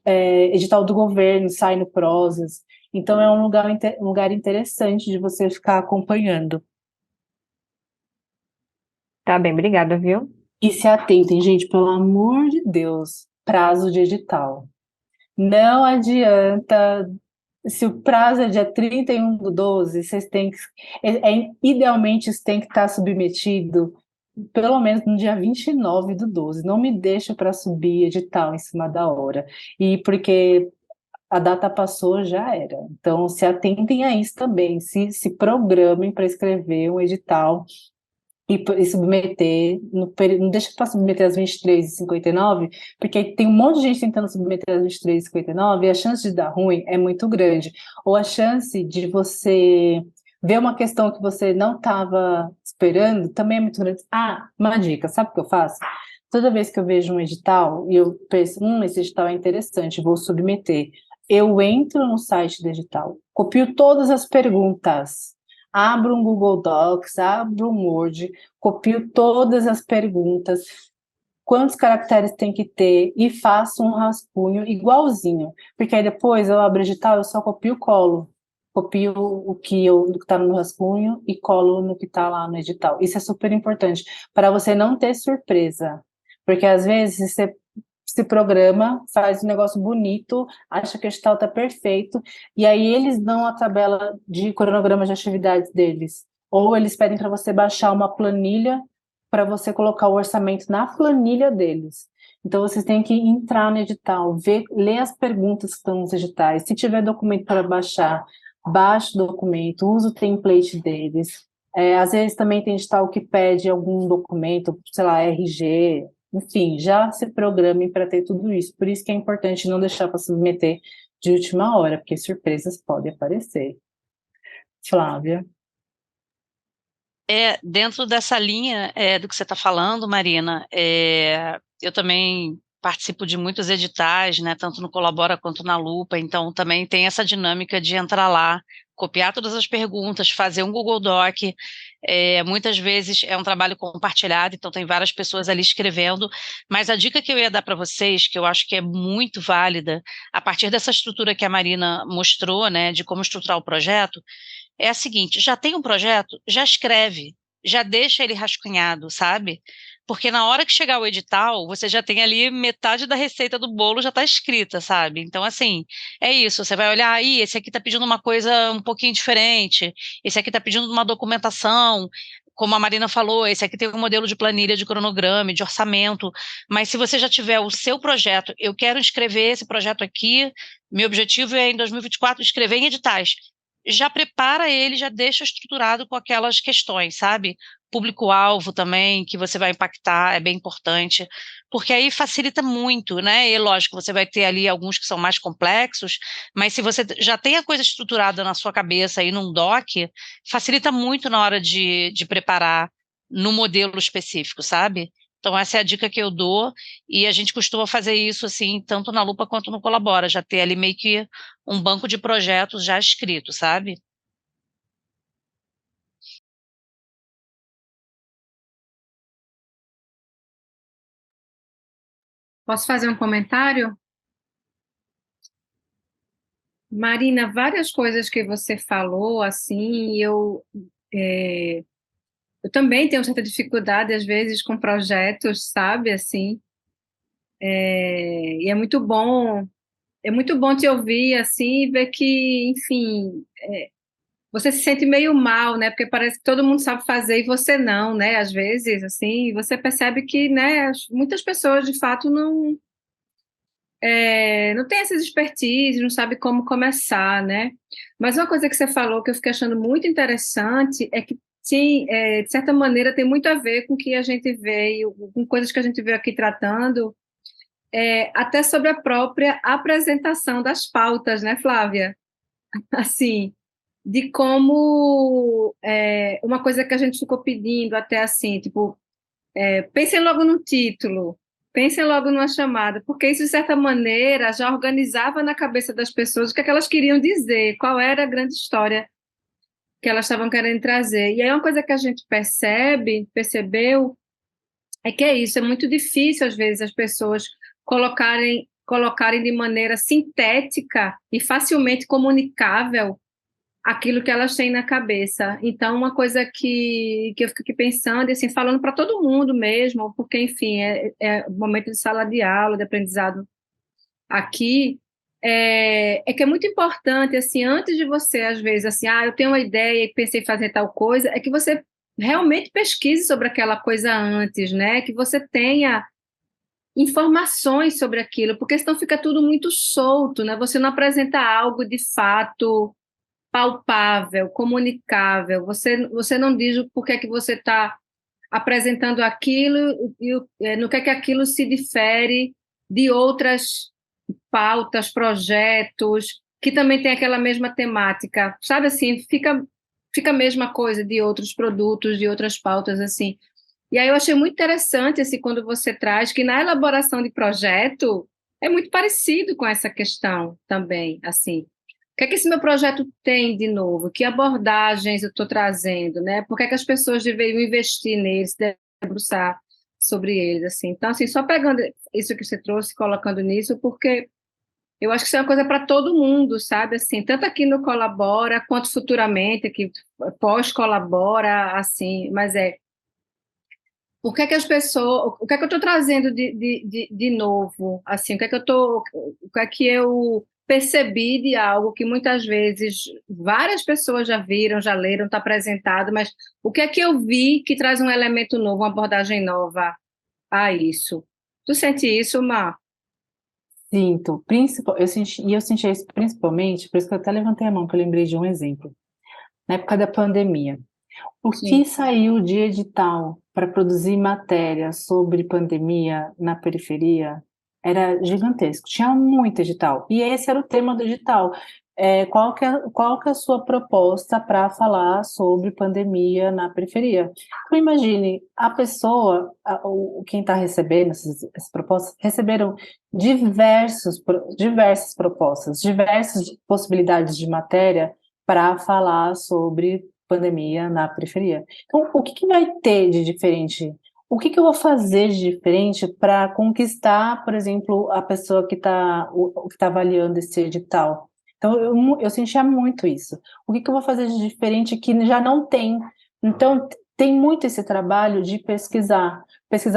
edital do governo sai no Prozas. Então, é um lugar interessante de você ficar acompanhando. Tá bem, obrigada, viu? E se atentem, gente, pelo amor de Deus, prazo de edital. Não adianta, se o prazo é dia 31/12, vocês têm que, idealmente isso tem que estar submetido pelo menos no dia 29/12. Não me deixa para subir edital em cima da hora. E porque a data passou, já era. Então, se atentem a isso também. Se programem para escrever um edital e submeter, não deixa para submeter às 23h59, porque tem um monte de gente tentando submeter às 23h59 e a chance de dar ruim é muito grande. Ou a chance de você ver uma questão que você não estava esperando também é muito grande. Uma dica, sabe o que eu faço? Toda vez que eu vejo um edital e eu penso, esse edital é interessante, vou submeter. Eu entro no site do edital, copio todas as perguntas, abro um Google Docs, abro um Word, copio todas as perguntas, quantos caracteres tem que ter e faço um rascunho igualzinho, porque aí depois eu abro o edital, eu só copio e colo. Copio o que está no meu rascunho e colo no que está lá no edital. Isso é super importante, para você não ter surpresa. Porque às vezes você se programa, faz um negócio bonito, acha que o edital está perfeito, e aí eles dão a tabela de cronograma de atividades deles. Ou eles pedem para você baixar uma planilha para você colocar o orçamento na planilha deles. Então, vocês têm que entrar no edital, ler as perguntas que estão nos editais. Se tiver documento para baixar, baixe o documento, use o template deles. Às vezes também tem edital que pede algum documento, sei lá, RG, enfim, já se programem para ter tudo isso. Por isso que é importante não deixar para submeter de última hora, porque surpresas podem aparecer. Flávia? Dentro dessa linha do que você está falando, Marina, eu também participo de muitos editais, né, tanto no Colabora quanto na Lupa, então também tem essa dinâmica de entrar lá copiar todas as perguntas, fazer um Google Doc. Muitas vezes é um trabalho compartilhado, então tem várias pessoas ali escrevendo, mas a dica que eu ia dar para vocês, que eu acho que é muito válida, a partir dessa estrutura que a Marina mostrou, né, de como estruturar o projeto, é a seguinte: já tem um projeto, já escreve, já deixa ele rascunhado, sabe? Porque na hora que chegar o edital, você já tem ali metade da receita do bolo já está escrita, sabe? Então, assim, é isso. Você vai olhar aí, esse aqui está pedindo uma coisa um pouquinho diferente, esse aqui está pedindo uma documentação, como a Marina falou, esse aqui tem um modelo de planilha, de cronograma, de orçamento, mas se você já tiver o seu projeto, eu quero escrever esse projeto aqui, meu objetivo é, em 2024, escrever em editais. Já prepara ele, já deixa estruturado com aquelas questões, sabe? Público-alvo também, que você vai impactar, é bem importante, porque aí facilita muito, né? E lógico, você vai ter ali alguns que são mais complexos, mas se você já tem a coisa estruturada na sua cabeça aí num doc, facilita muito na hora de preparar no modelo específico, sabe? Então essa é a dica que eu dou, e a gente costuma fazer isso assim, tanto na Lupa quanto no Colabora, já ter ali meio que um banco de projetos já escrito, sabe? Posso fazer um comentário? Marina, várias coisas que você falou, assim, eu também tenho certa dificuldade, às vezes, com projetos, sabe, assim, e é muito bom te ouvir, assim, e ver que, enfim, você se sente meio mal, né, porque parece que todo mundo sabe fazer e você não, né, às vezes, assim, e você percebe que, né, muitas pessoas, de fato, não tem essas expertise, não sabe como começar, né? Mas uma coisa que você falou que eu fiquei achando muito interessante é que, de certa maneira, tem muito a ver com o que a gente veio, com coisas que a gente veio aqui tratando, até sobre a própria apresentação das pautas, né, Flávia? Assim, de como uma coisa que a gente ficou pedindo até assim, tipo, pensem logo no título, pensem logo numa chamada, porque isso, de certa maneira, já organizava na cabeça das pessoas o que é que elas queriam dizer, qual era a grande história que elas estavam querendo trazer. E aí uma coisa que a gente percebeu, é que é isso, é muito difícil, às vezes, as pessoas colocarem de maneira sintética e facilmente comunicável aquilo que elas têm na cabeça. Então, uma coisa que eu fico aqui pensando, e assim, falando para todo mundo mesmo, porque, enfim, é momento de sala de aula, de aprendizado aqui, que é muito importante, assim, antes de você, às vezes, assim, eu tenho uma ideia e pensei em fazer tal coisa, é que você realmente pesquise sobre aquela coisa antes, né? Que você tenha informações sobre aquilo, porque senão fica tudo muito solto, né? Você não apresenta algo de fato palpável, comunicável. Você não diz o porquê que você está apresentando aquilo e no que é que aquilo se difere de outras pautas, projetos que também tem aquela mesma temática, sabe assim, fica a mesma coisa de outros produtos, de outras pautas assim. E aí eu achei muito interessante assim, quando você traz que na elaboração de projeto é muito parecido com essa questão também, assim. O que é que esse meu projeto tem de novo? Que abordagens eu estou trazendo, né? Por que é que as pessoas deveriam investir neles, debruçar sobre eles, assim? Então, assim, só pegando isso que você trouxe, colocando nisso, porque eu acho que isso é uma coisa para todo mundo, sabe? Assim, tanto aqui no Colabora, quanto futuramente, aqui pós-Colabora, assim, mas o que é que as pessoas, o que é que eu estou trazendo de novo, assim, o que é que eu percebi de algo que muitas vezes várias pessoas já viram, já leram, está apresentado, mas o que é que eu vi que traz um elemento novo, uma abordagem nova a isso? Tu sente isso, Mar? Sinto, eu senti isso principalmente, por isso que eu até levantei a mão, que eu lembrei de um exemplo. Na época da pandemia, o que saiu de edital para produzir matéria sobre pandemia na periferia era gigantesco, tinha muito edital, e esse era o tema do edital. Qual que é a sua proposta para falar sobre pandemia na periferia? Então, imagine, a pessoa, quem está recebendo essas propostas, receberam diversas propostas, diversas possibilidades de matéria para falar sobre pandemia na periferia. Então, o que que vai ter de diferente? O que que eu vou fazer de diferente para conquistar, por exemplo, a pessoa que está que tá avaliando esse edital? Então, eu sentia muito isso. O que que eu vou fazer de diferente que já não tem? Então, tem muito esse trabalho de pesquisar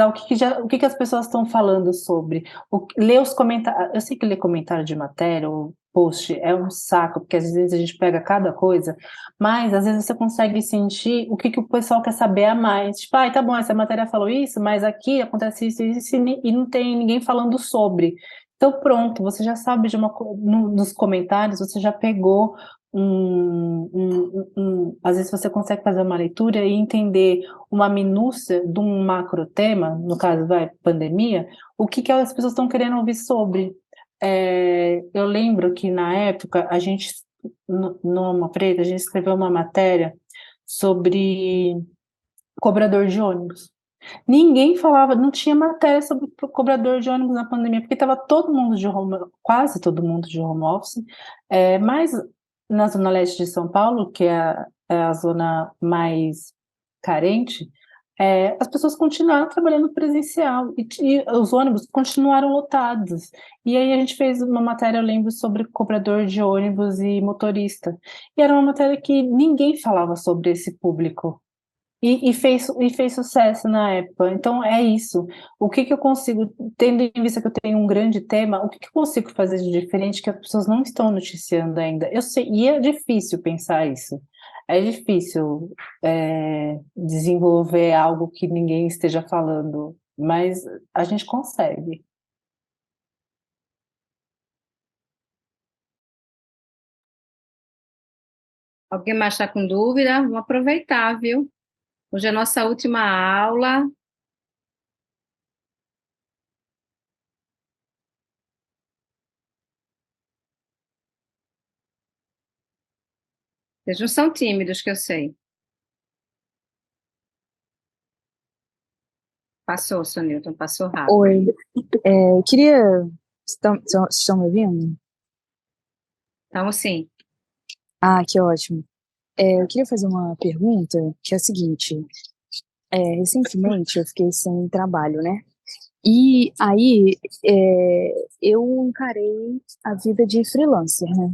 o que que as pessoas estão falando sobre, ler os comentários. Eu sei que ler comentário de matéria ou post é um saco, porque às vezes a gente pega cada coisa, mas às vezes você consegue sentir o que que o pessoal quer saber a mais. Tipo, ah, tá bom, essa matéria falou isso, mas aqui acontece isso e não tem ninguém falando sobre. Então, pronto, você já sabe nos comentários, você já pegou às vezes você consegue fazer uma leitura e entender uma minúcia de um macro tema, no caso, pandemia, o que que as pessoas estão querendo ouvir sobre. Eu lembro que na época, numa preta, a gente escreveu uma matéria sobre cobrador de ônibus. Ninguém falava, não tinha matéria sobre cobrador de ônibus na pandemia, porque estava quase todo mundo de home office, mas na zona leste de São Paulo, que é a zona mais carente, as pessoas continuaram trabalhando presencial e os ônibus continuaram lotados. E aí a gente fez uma matéria, eu lembro, sobre cobrador de ônibus e motorista. E era uma matéria que ninguém falava sobre esse público. E fez sucesso na época. Então, é isso. O que que eu consigo, tendo em vista que eu tenho um grande tema, o que que eu consigo fazer de diferente que as pessoas não estão noticiando ainda? Eu sei, e é difícil pensar isso. É difícil desenvolver algo que ninguém esteja falando, mas a gente consegue. Alguém mais está com dúvida? Vamos aproveitar, viu? Hoje é a nossa última aula. Vocês não são tímidos, que eu sei. Passou, Sonilton, passou rápido. Oi, eu queria... Estão me ouvindo? Então, sim. Ah, que ótimo. Eu queria fazer uma pergunta, que é a seguinte. Recentemente eu fiquei sem trabalho, né? E aí eu encarei a vida de freelancer, né?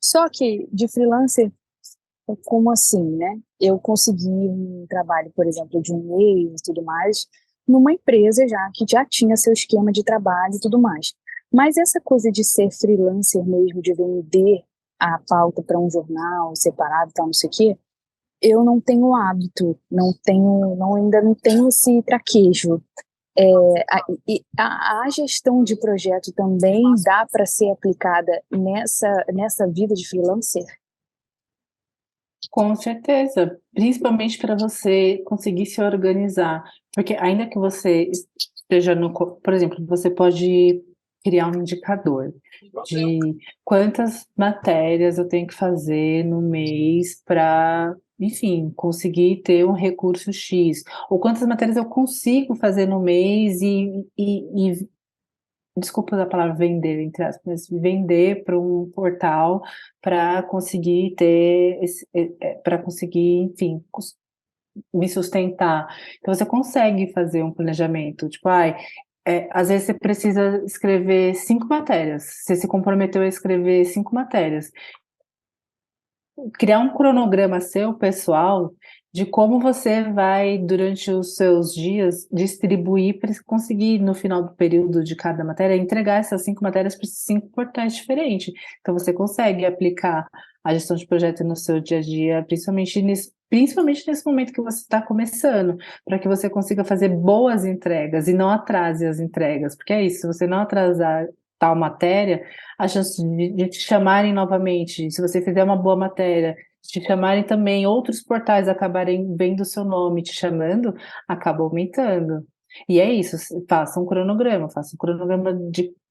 Só que de freelancer, como assim, né? Eu consegui um trabalho, por exemplo, de um mês e tudo mais, numa empresa que já tinha seu esquema de trabalho e tudo mais. Mas essa coisa de ser freelancer mesmo, de vender a pauta para um jornal separado, tal, não sei o quê, eu não tenho hábito, ainda não tenho esse traquejo. A gestão de projeto também dá para ser aplicada nessa vida de freelancer? Com certeza, principalmente para você conseguir se organizar, porque ainda que você esteja por exemplo, você pode criar um indicador de quantas matérias eu tenho que fazer no mês para, enfim, conseguir ter um recurso X, ou quantas matérias eu consigo fazer no mês e desculpa a palavra vender, entre aspas, mas vender para um portal para conseguir para conseguir, enfim, me sustentar. Então você consegue fazer um planejamento, tipo, às vezes você precisa escrever 5 matérias, você se comprometeu a escrever 5 matérias. Criar um cronograma seu, pessoal, de como você vai, durante os seus dias, distribuir para conseguir, no final do período de cada matéria, entregar essas 5 matérias para 5 portais diferentes. Então, você consegue aplicar a gestão de projeto no seu dia a dia, principalmente nesse momento que você está começando, para que você consiga fazer boas entregas e não atrase as entregas, porque é isso, se você não atrasar tal matéria, a chance de te chamarem novamente, se você fizer uma boa matéria, de te chamarem também, outros portais acabarem vendo o seu nome te chamando, acaba aumentando. E é isso, faça um cronograma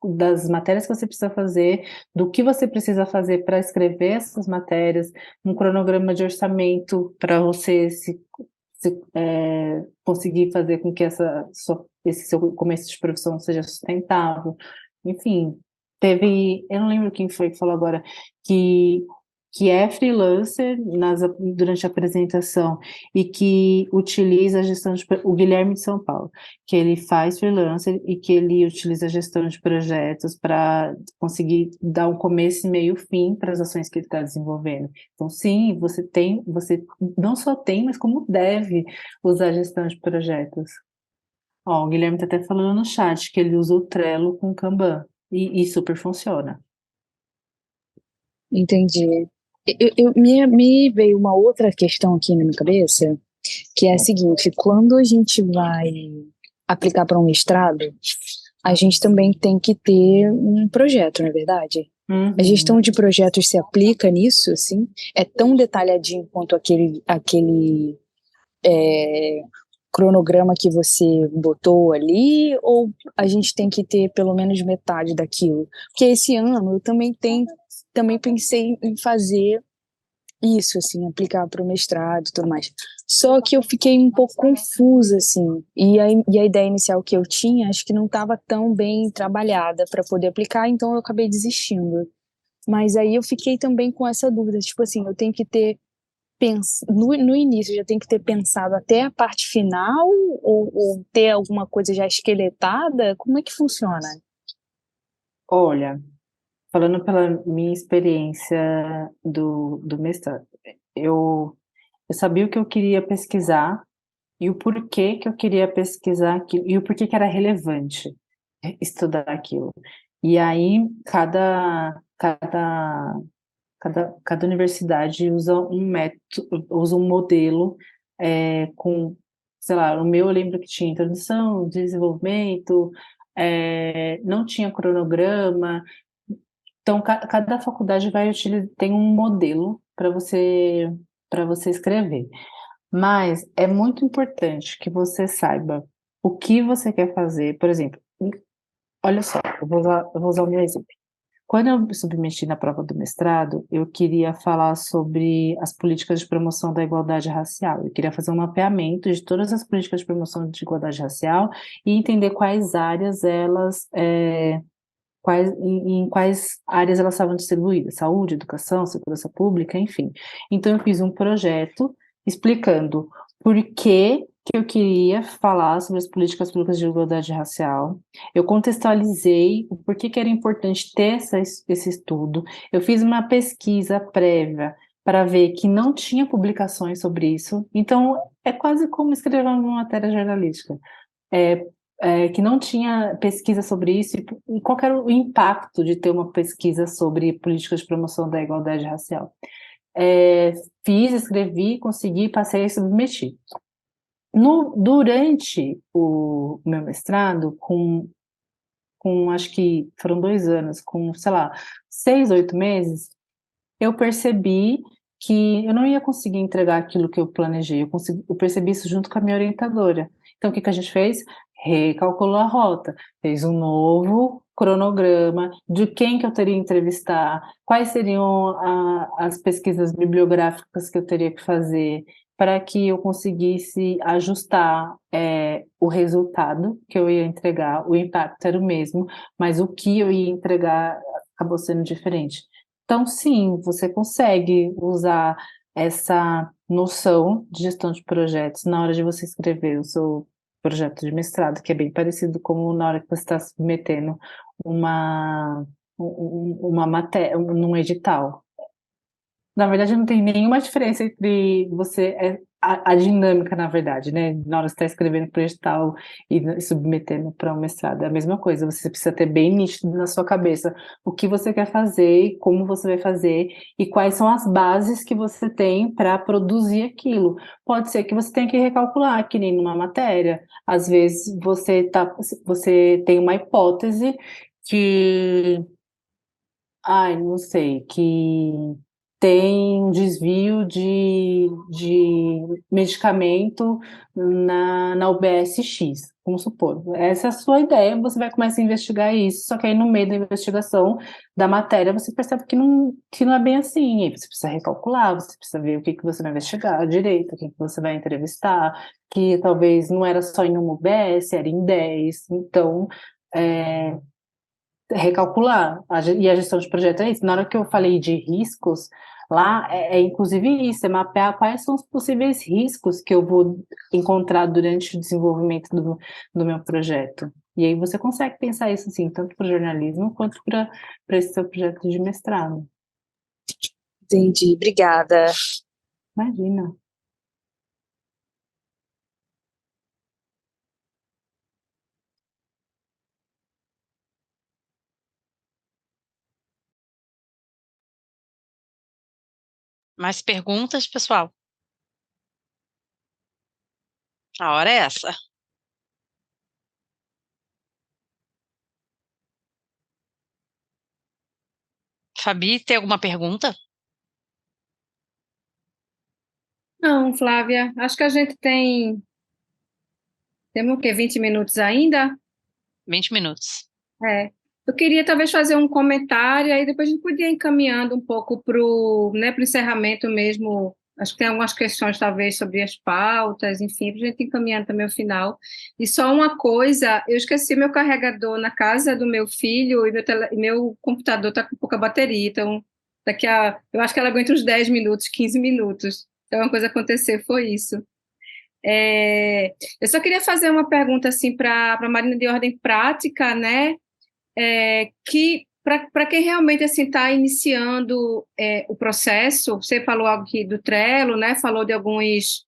das matérias que você precisa fazer, do que você precisa fazer para escrever essas matérias, um cronograma de orçamento para você conseguir fazer com que esse seu começo de profissão seja sustentável. Enfim, eu não lembro quem foi que falou agora, que que é freelancer durante a apresentação e que utiliza a gestão o Guilherme de São Paulo, que ele faz freelancer e que ele utiliza a gestão de projetos para conseguir dar um começo, meio e fim para as ações que ele está desenvolvendo. Então, sim, você não só tem, mas como deve usar a gestão de projetos. Ó, o Guilherme está até falando no chat que ele usa o Trello com Kanban e super funciona. Entendi. Me veio uma outra questão aqui na minha cabeça, que é a seguinte: quando a gente vai aplicar para um mestrado, a gente também tem que ter um projeto, não é verdade? A gestão de projetos se aplica nisso, assim? É tão detalhadinho quanto aquele cronograma que você botou ali, ou a gente tem que ter pelo menos metade daquilo? Porque esse ano eu também pensei em fazer isso, assim, aplicar para o mestrado e tudo mais. Só que eu fiquei um pouco confusa, assim, e a ideia inicial que eu tinha, acho que não estava tão bem trabalhada para poder aplicar, então eu acabei desistindo. Mas aí eu fiquei também com essa dúvida, tipo assim, eu tenho que ter no início já tem que ter pensado até a parte final, ou ter alguma coisa já esqueletada? Como é que funciona? Olha, falando pela minha experiência do mestrado, eu sabia o que eu queria pesquisar e o porquê que eu queria pesquisar aquilo, e o porquê que era relevante estudar aquilo. E aí, cada universidade usa um método, usa um modelo com, sei lá, o meu eu lembro que tinha introdução, desenvolvimento, não tinha cronograma. Então, cada faculdade tem um modelo para você escrever. Mas é muito importante que você saiba o que você quer fazer. Por exemplo, olha só, eu vou usar o meu exemplo. Quando eu me submeti na prova do mestrado, eu queria falar sobre as políticas de promoção da igualdade racial. Eu queria fazer um mapeamento de todas as políticas de promoção de igualdade racial e entender quais áreas em quais áreas elas estavam distribuídas: saúde, educação, segurança pública, enfim. Então eu fiz um projeto explicando por que eu queria falar sobre as políticas públicas de igualdade racial. Eu contextualizei o porquê que era importante ter esse estudo. Eu fiz uma pesquisa prévia para ver que não tinha publicações sobre isso. Então, é quase como escrever uma matéria jornalística. Que não tinha pesquisa sobre isso, e qual era o impacto de ter uma pesquisa sobre políticas de promoção da igualdade racial. Escrevi, consegui, passei e submeti. Durante o meu mestrado, com acho que foram 2 anos, com, sei lá, 6, 8 meses, eu percebi que eu não ia conseguir entregar aquilo que eu planejei. Eu percebi isso junto com a minha orientadora. Então, o que a gente fez? Recalculou a rota, fez um novo cronograma de quem que eu teria que entrevistar, quais seriam as pesquisas bibliográficas que eu teria que fazer, para que eu conseguisse ajustar o resultado que eu ia entregar. O impacto era o mesmo, mas o que eu ia entregar acabou sendo diferente. Então, sim, você consegue usar essa noção de gestão de projetos na hora de você escrever o seu projeto de mestrado, que é bem parecido com na hora que você está submetendo uma matéria, num edital. Na verdade, não tem nenhuma diferença entre a dinâmica, na verdade, né? Na hora que você está escrevendo para o edital e submetendo para um mestrado. É a mesma coisa, você precisa ter bem nítido na sua cabeça o que você quer fazer, como você vai fazer e quais são as bases que você tem para produzir aquilo. Pode ser que você tenha que recalcular, que nem numa matéria. Às vezes você tem uma hipótese que, não sei, que tem um desvio de medicamento na UBS X, vamos supor. Essa é a sua ideia, você vai começar a investigar isso, só que aí no meio da investigação da matéria você percebe que não é bem assim, aí você precisa recalcular, você precisa ver o que você vai investigar direito, o que você vai entrevistar, que talvez não era só em uma UBS, era em 10, então recalcular. E a gestão de projeto é isso. Na hora que eu falei de riscos, Lá é inclusive isso, é mapear quais são os possíveis riscos que eu vou encontrar durante o desenvolvimento do meu projeto. E aí você consegue pensar isso assim, tanto para o jornalismo quanto para esse seu projeto de mestrado. Entendi, obrigada. Imagina. Mais perguntas, pessoal? A hora é essa. Fabi, tem alguma pergunta? Não, Flávia, acho que a gente temos o quê? 20 minutos ainda? 20 minutos. É. Eu queria talvez fazer um comentário, aí depois a gente podia ir encaminhando um pouco para o encerramento mesmo. Acho que tem algumas questões, talvez, sobre as pautas, enfim, para a gente ir encaminhando também o final. E só uma coisa, eu esqueci meu carregador na casa do meu filho e meu computador está com pouca bateria, então eu acho que ela aguenta uns 10 minutos, 15 minutos. Então, uma coisa acontecer foi isso. Eu só queria fazer uma pergunta assim para a Marina de ordem prática, né? Que para quem realmente assim está iniciando o processo, você falou algo aqui do Trello, né? Falou de alguns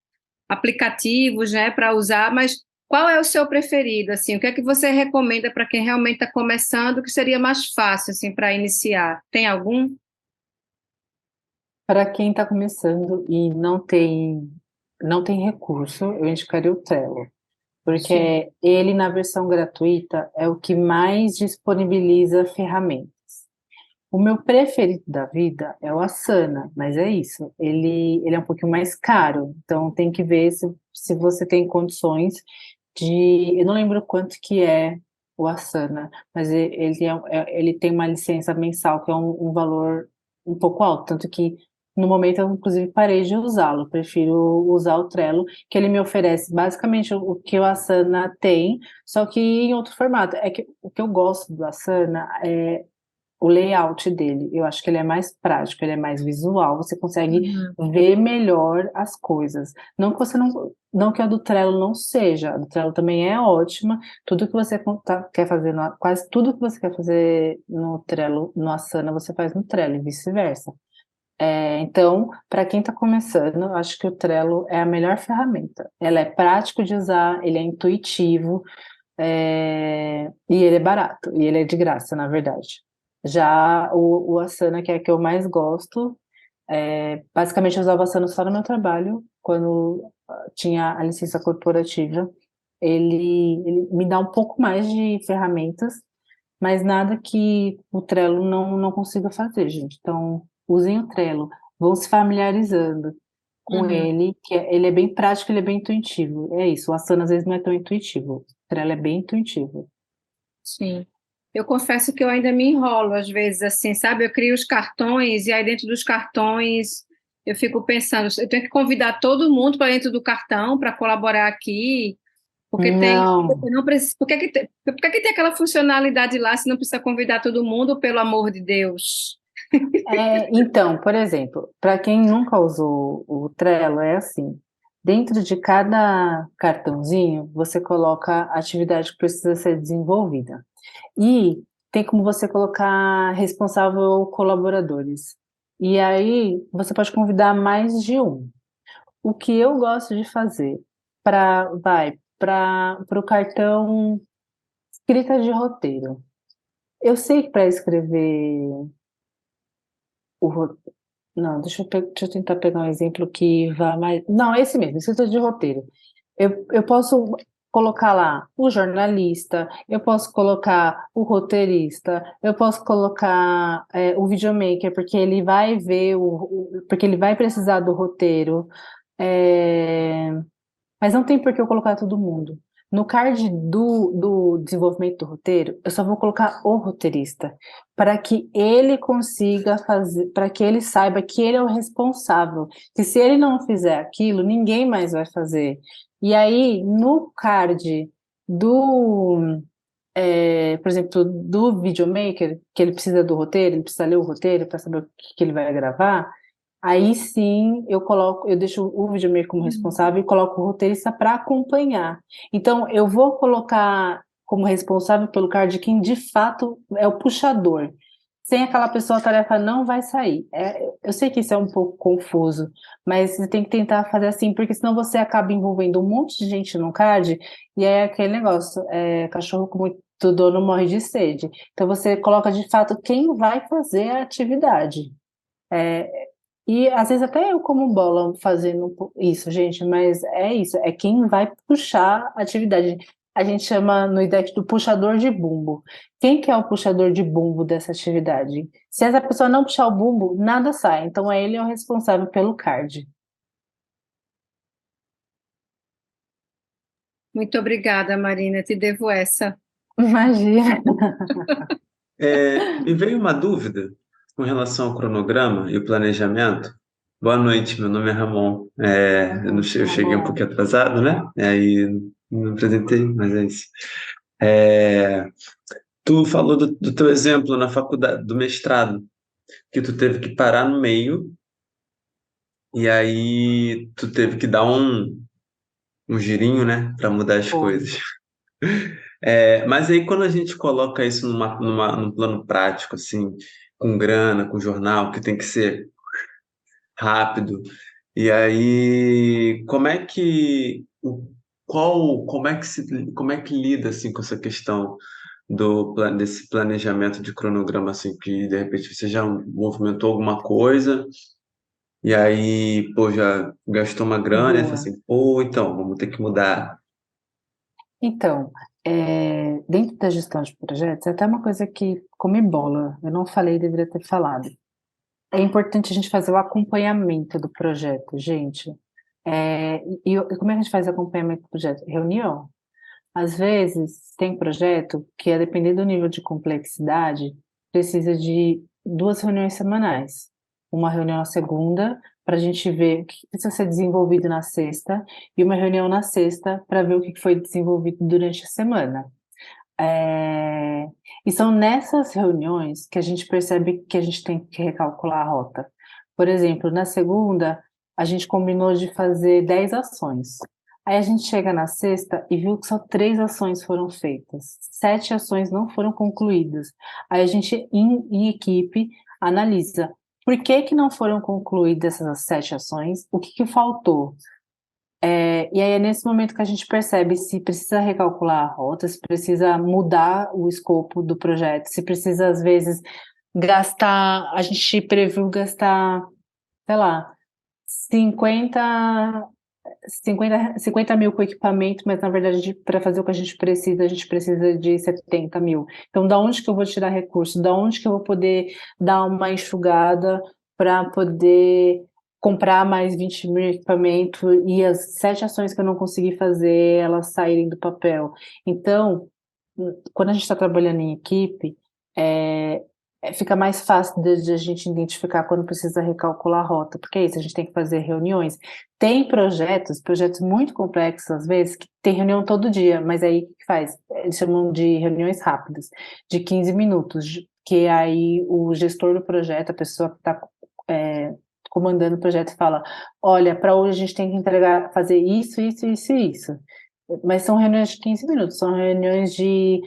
aplicativos, né, para usar, mas qual é o seu preferido, assim? O que é que você recomenda para quem realmente está começando, que seria mais fácil assim para iniciar? Tem algum? Para quem está começando e não tem recurso, eu indicaria o Trello, porque ele, na versão gratuita, é o que mais disponibiliza ferramentas. O meu preferido da vida é o Asana, mas é isso, ele é um pouquinho mais caro, então tem que ver se você tem condições eu não lembro quanto que é o Asana, mas ele tem uma licença mensal que é um valor um pouco alto, tanto que no momento eu inclusive parei de usá-lo, prefiro usar o Trello, que ele me oferece basicamente o que o Asana tem, só que em outro formato. É que o que eu gosto do Asana é o layout dele. Eu acho que ele é mais prático, ele é mais visual, você consegue ver melhor as coisas. Não que não que a do Trello não seja, a do Trello também é ótima. Tudo que você quer fazer, quase tudo que você quer fazer no Trello, no Asana, você faz no Trello e vice-versa. Então, para quem está começando, eu acho que o Trello é a melhor ferramenta. Ela é prático de usar, ele é intuitivo, e ele é barato, e ele é de graça, na verdade. Já o Asana, que é que eu mais gosto, basicamente eu usava o Asana só no meu trabalho, quando tinha a licença corporativa. Ele me dá um pouco mais de ferramentas, mas nada que o Trello não consiga fazer, gente. Então, usem o Trello, vão se familiarizando com ele, ele é bem prático, ele é bem intuitivo. É isso, o Asana às vezes não é tão intuitivo, o Trello é bem intuitivo. Sim. Eu confesso que eu ainda me enrolo às vezes, assim, sabe? Eu crio os cartões e aí dentro dos cartões eu fico pensando, eu tenho que convidar todo mundo para dentro do cartão para colaborar aqui, porque Não. não precisa, por que que tem aquela funcionalidade lá se não precisa convidar todo mundo, pelo amor de Deus? Então, por exemplo, para quem nunca usou o Trello, é assim: dentro de cada cartãozinho, você coloca a atividade que precisa ser desenvolvida. E tem como você colocar responsável ou colaboradores. E aí, você pode convidar mais de um. O que eu gosto de fazer para o cartão escrita de roteiro. Eu sei que para escrever não, deixa eu tentar pegar um exemplo que vá mais. Não, é esse mesmo, escrita de roteiro. Eu posso colocar lá o jornalista, eu posso colocar o roteirista, eu posso colocar o videomaker, porque ele vai ver porque ele vai precisar do roteiro. É, mas não tem por que eu colocar todo mundo. No card do desenvolvimento do roteiro, eu só vou colocar o roteirista, para que ele consiga fazer, para que ele saiba que ele é o responsável. Que se ele não fizer aquilo, ninguém mais vai fazer. E aí, no card por exemplo, do videomaker, que ele precisa do roteiro, ele precisa ler o roteiro para saber o que ele vai gravar, Aí sim eu deixo o videomaker como responsável e coloco o roteirista para acompanhar. Então, eu vou colocar como responsável pelo card quem de fato é o puxador. Sem aquela pessoa, a tarefa não vai sair. Eu sei que isso é um pouco confuso, mas você tem que tentar fazer assim, porque senão você acaba envolvendo um monte de gente no card, e aí é aquele negócio, cachorro com muito dono morre de sede. Então você coloca de fato quem vai fazer a atividade. É, e às vezes até eu como bola fazendo isso, gente, mas é isso, é quem vai puxar a atividade. A gente chama no IDEC do puxador de bumbo. Quem que é o puxador de bumbo dessa atividade? Se essa pessoa não puxar o bumbo, nada sai. Então ele é o responsável pelo card. Muito obrigada, Marina. Te devo essa. Imagina. Me veio uma dúvida com relação ao cronograma e o planejamento. Boa noite, meu nome é Ramon. Eu cheguei um pouquinho atrasado, né? Aí não apresentei, mas é isso. Tu falou do teu exemplo na faculdade, do mestrado, que tu teve que parar no meio e aí tu teve que dar um girinho, né, para mudar as coisas. Mas aí quando a gente coloca isso num plano prático, assim, com grana, com jornal, que tem que ser rápido, e aí como é que lida assim com essa questão desse planejamento de cronograma, assim, que de repente você já movimentou alguma coisa e aí, pô, já gastou uma grana e você fala Boa. assim, pô, então, vamos ter que mudar. Então, dentro da gestão de projetos, é até uma coisa que come bola, eu não falei, deveria ter falado. É importante a gente fazer o acompanhamento do projeto, gente. E como é que a gente faz acompanhamento do projeto? Reunião. Às vezes, tem projeto que, a depender do nível de complexidade, precisa de 2 reuniões semanais. Uma reunião na segunda, para a gente ver o que precisa ser desenvolvido na sexta, e uma reunião na sexta, para ver o que foi desenvolvido durante a semana. E são nessas reuniões que a gente percebe que a gente tem que recalcular a rota. Por exemplo, na segunda, a gente combinou de fazer 10 ações. Aí a gente chega na sexta e viu que só 3 ações foram feitas. 7 ações não foram concluídas. Aí a gente, em equipe, analisa por que não foram concluídas essas 7 ações, o que faltou. E aí é nesse momento que a gente percebe se precisa recalcular a rota, se precisa mudar o escopo do projeto, se precisa, às vezes, a gente previu gastar, sei lá, 50 mil com equipamento, mas na verdade, para fazer o que a gente precisa de 70 mil. Então, da onde que eu vou tirar recurso? Da onde que eu vou poder dar uma enxugada para poder comprar mais 20 mil em equipamento e as 7 ações que eu não consegui fazer, elas saírem do papel. Então, quando a gente está trabalhando em equipe, fica mais fácil de a gente identificar quando precisa recalcular a rota, porque é isso, a gente tem que fazer reuniões. Tem projetos muito complexos, às vezes, que tem reunião todo dia, mas aí o que faz? Eles chamam de reuniões rápidas, de 15 minutos, que aí o gestor do projeto, a pessoa que está comandando o projeto, fala, olha, para hoje a gente tem que fazer isso, isso, isso e isso. Mas são reuniões de 15 minutos, são reuniões de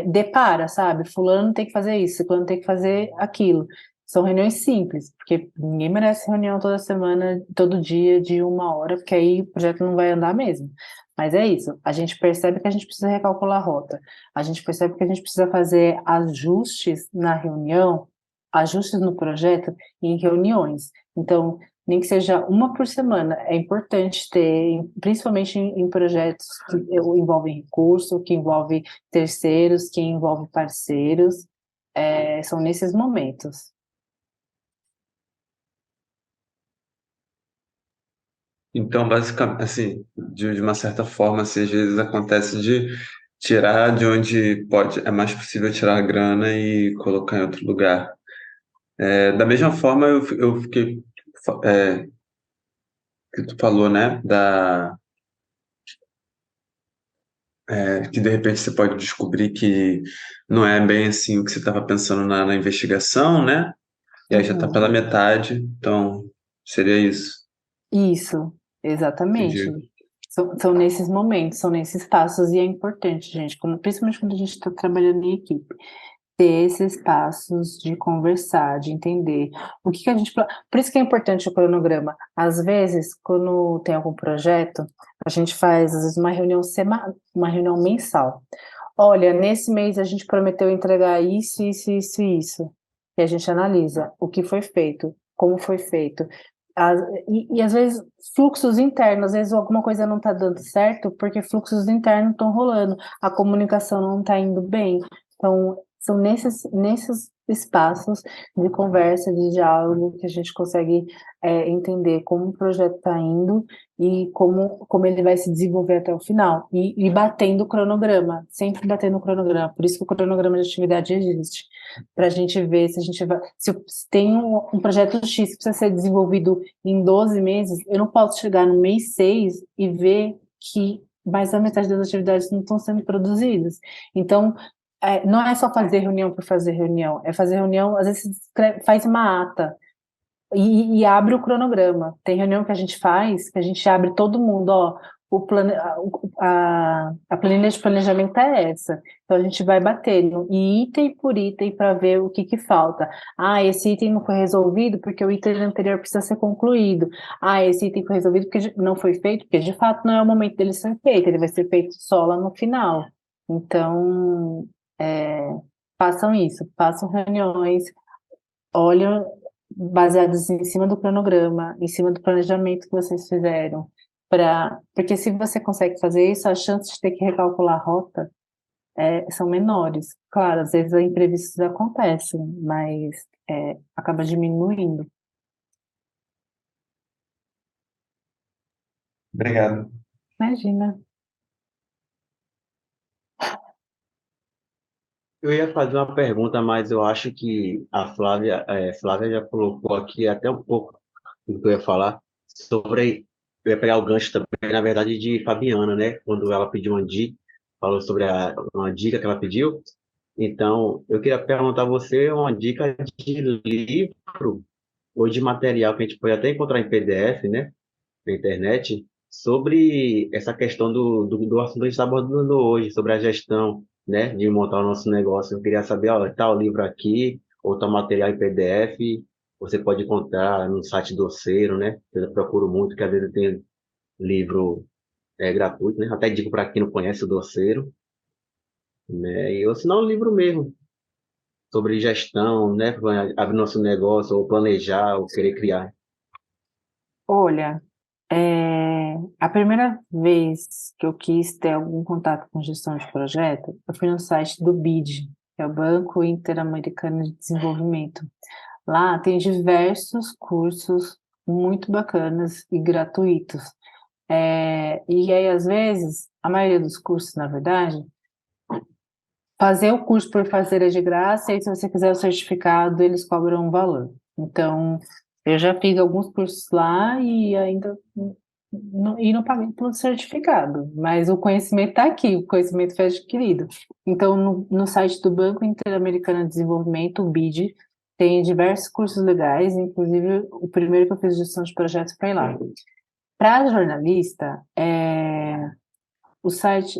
depara, sabe? Fulano tem que fazer isso, fulano tem que fazer aquilo. São reuniões simples, porque ninguém merece reunião toda semana, todo dia, de 1 hora, porque aí o projeto não vai andar mesmo. Mas é isso, a gente percebe que a gente precisa recalcular a rota, a gente percebe que a gente precisa fazer ajustes na reunião, ajustes no projeto em reuniões. Então, nem que seja uma por semana, é importante ter, principalmente em projetos que envolvem recurso, que envolvem terceiros, que envolvem parceiros, são nesses momentos. Então, basicamente, assim, de uma certa forma, assim, às vezes acontece de tirar de onde é mais possível tirar a grana e colocar em outro lugar. Da mesma forma, eu fiquei, que tu falou, né, que de repente você pode descobrir que não é bem assim o que você estava pensando na investigação, né? E aí já está pela metade, então Seria isso. Isso, exatamente. Entendi. São nesses momentos, são nesses passos, e é importante, gente, principalmente quando a gente está trabalhando em equipe, ter esses passos de conversar, de entender o que a gente. Por isso que é importante o cronograma. Às vezes, quando tem algum projeto, a gente faz, às vezes, uma reunião mensal. Olha, nesse mês a gente prometeu entregar isso, isso, isso e isso. E a gente analisa o que foi feito, como foi feito. E às vezes fluxos internos, às vezes alguma coisa não está dando certo porque fluxos internos estão rolando, a comunicação não está indo bem. Então, são nesses espaços de conversa, de diálogo, que a gente consegue entender como o projeto está indo e como ele vai se desenvolver até o final. E batendo o cronograma, sempre batendo o cronograma. Por isso que o cronograma de atividade existe, para a gente ver se a gente vai. Se tem um projeto X que precisa ser desenvolvido em 12 meses, eu não posso chegar no mês 6 e ver que mais da metade das atividades não estão sendo produzidas. Então, não é só fazer reunião por fazer reunião, é fazer reunião, às vezes faz uma ata e abre o cronograma. Tem reunião que a gente faz, que a gente abre todo mundo, ó, a planilha de planejamento é essa. Então a gente vai batendo item por item para ver o que falta. Ah, esse item não foi resolvido porque o item anterior precisa ser concluído. Ah, esse item foi resolvido porque não foi feito, porque de fato não é o momento dele ser feito, ele vai ser feito só lá no final. Então, façam isso, façam reuniões, olhem baseadas em cima do cronograma, em cima do planejamento que vocês fizeram, porque se você consegue fazer isso, as chances de ter que recalcular a rota são menores. Claro, às vezes imprevistos acontecem, mas acaba diminuindo. Obrigado. Imagina. Eu ia fazer uma pergunta, mas eu acho que a Flávia já colocou aqui até um pouco do que eu ia falar sobre. Eu ia pegar o gancho também, na verdade, de Fabiana, né? Quando ela pediu uma dica, falou sobre uma dica que ela pediu. Então, eu queria perguntar a você uma dica de livro ou de material que a gente pode até encontrar em PDF, né? Na internet, sobre essa questão do assunto que a gente está abordando hoje, sobre a gestão, né, de montar o nosso negócio. Eu queria saber, ó, tá o livro aqui, ou tá o material em PDF, você pode encontrar no site do Doceiro, né? Eu procuro muito, que às vezes tem livro gratuito, né? Até digo para quem não conhece o Doceiro, né? Ou se não, um livro mesmo, sobre gestão, né? Abrir nosso negócio, ou planejar, ou querer criar. Olha, a primeira vez que eu quis ter algum contato com gestão de projeto, eu fui no site do BID, que é o Banco Interamericano de Desenvolvimento. Lá tem diversos cursos muito bacanas e gratuitos. E aí, às vezes, a maioria dos cursos, na verdade, fazer o curso por fazer é de graça, e se você quiser o certificado, eles cobram um valor. Então, eu já fiz alguns cursos lá e ainda não paguei pelo certificado, mas o conhecimento está aqui, o conhecimento foi adquirido. Então, no site do Banco Interamericano de Desenvolvimento, o BID, tem diversos cursos legais, inclusive o primeiro que eu fiz de gestão de projetos foi lá. Para jornalista, o site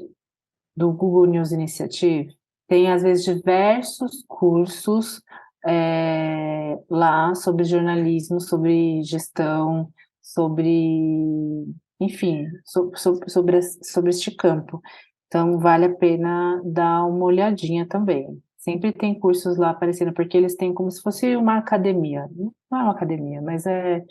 do Google News Initiative tem, às vezes, diversos cursos lá sobre jornalismo, sobre gestão, enfim, sobre este campo. Então, vale a pena dar uma olhadinha também. Sempre tem cursos lá aparecendo, porque eles têm como se fosse uma academia. Não é uma academia, mas é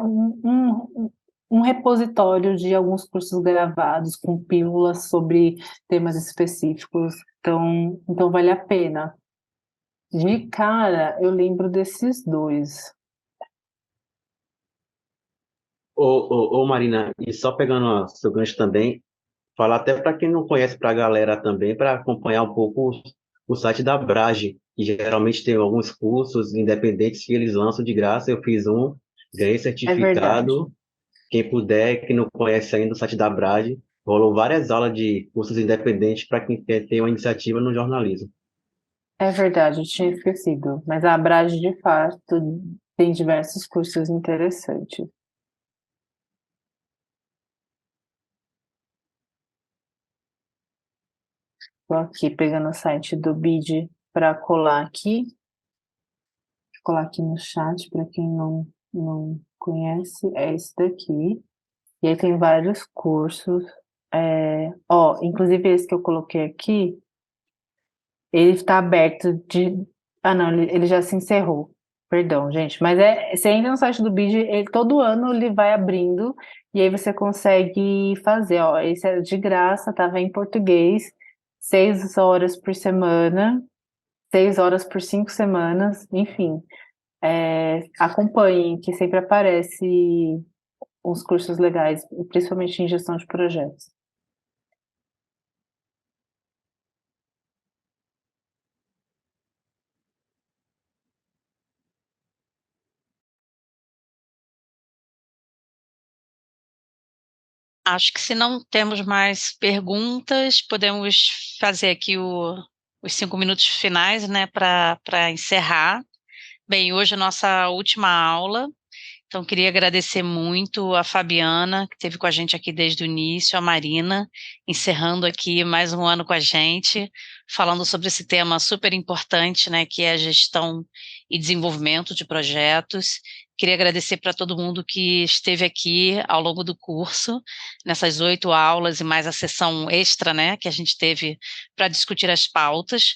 um repositório de alguns cursos gravados com pílulas sobre temas específicos. Então vale a pena. De cara, eu lembro desses dois. Ô, Marina, e só pegando o seu gancho também, falar até para quem não conhece, para a galera também, para acompanhar um pouco o site da Brage, que geralmente tem alguns cursos independentes que eles lançam de graça. Eu fiz um, ganhei certificado. Quem puder, quem não conhece ainda o site da Brage, rolou várias aulas de cursos independentes para quem quer ter uma iniciativa no jornalismo. É verdade, eu tinha esquecido. Mas a Brage, de fato, Tem diversos cursos interessantes. Estou aqui pegando o site do BID para colar aqui. Vou colar aqui no chat para quem não conhece. É esse daqui. E aí tem vários cursos. Inclusive esse que eu coloquei aqui, ele está aberto de... Ah, não, ele já se encerrou. Perdão, gente. Mas você entra no site do BID, todo ano ele vai abrindo e aí você consegue fazer. Ó, esse é de graça, tava em português, 6 horas por semana, 6 horas por 5 semanas, enfim. Acompanhem, que sempre aparece uns cursos legais, principalmente em gestão de projetos. Acho que se não temos mais perguntas, podemos fazer aqui os 5 minutos finais, né, para encerrar. Bem, hoje é a nossa última aula, então queria agradecer muito a Fabiana, que esteve com a gente aqui desde o início, a Marina, encerrando aqui mais um ano com a gente, falando sobre esse tema super importante, né, que é a gestão e desenvolvimento de projetos. Queria agradecer para todo mundo que esteve aqui ao longo do curso, nessas 8 aulas e mais a sessão extra, né, que a gente teve para discutir as pautas.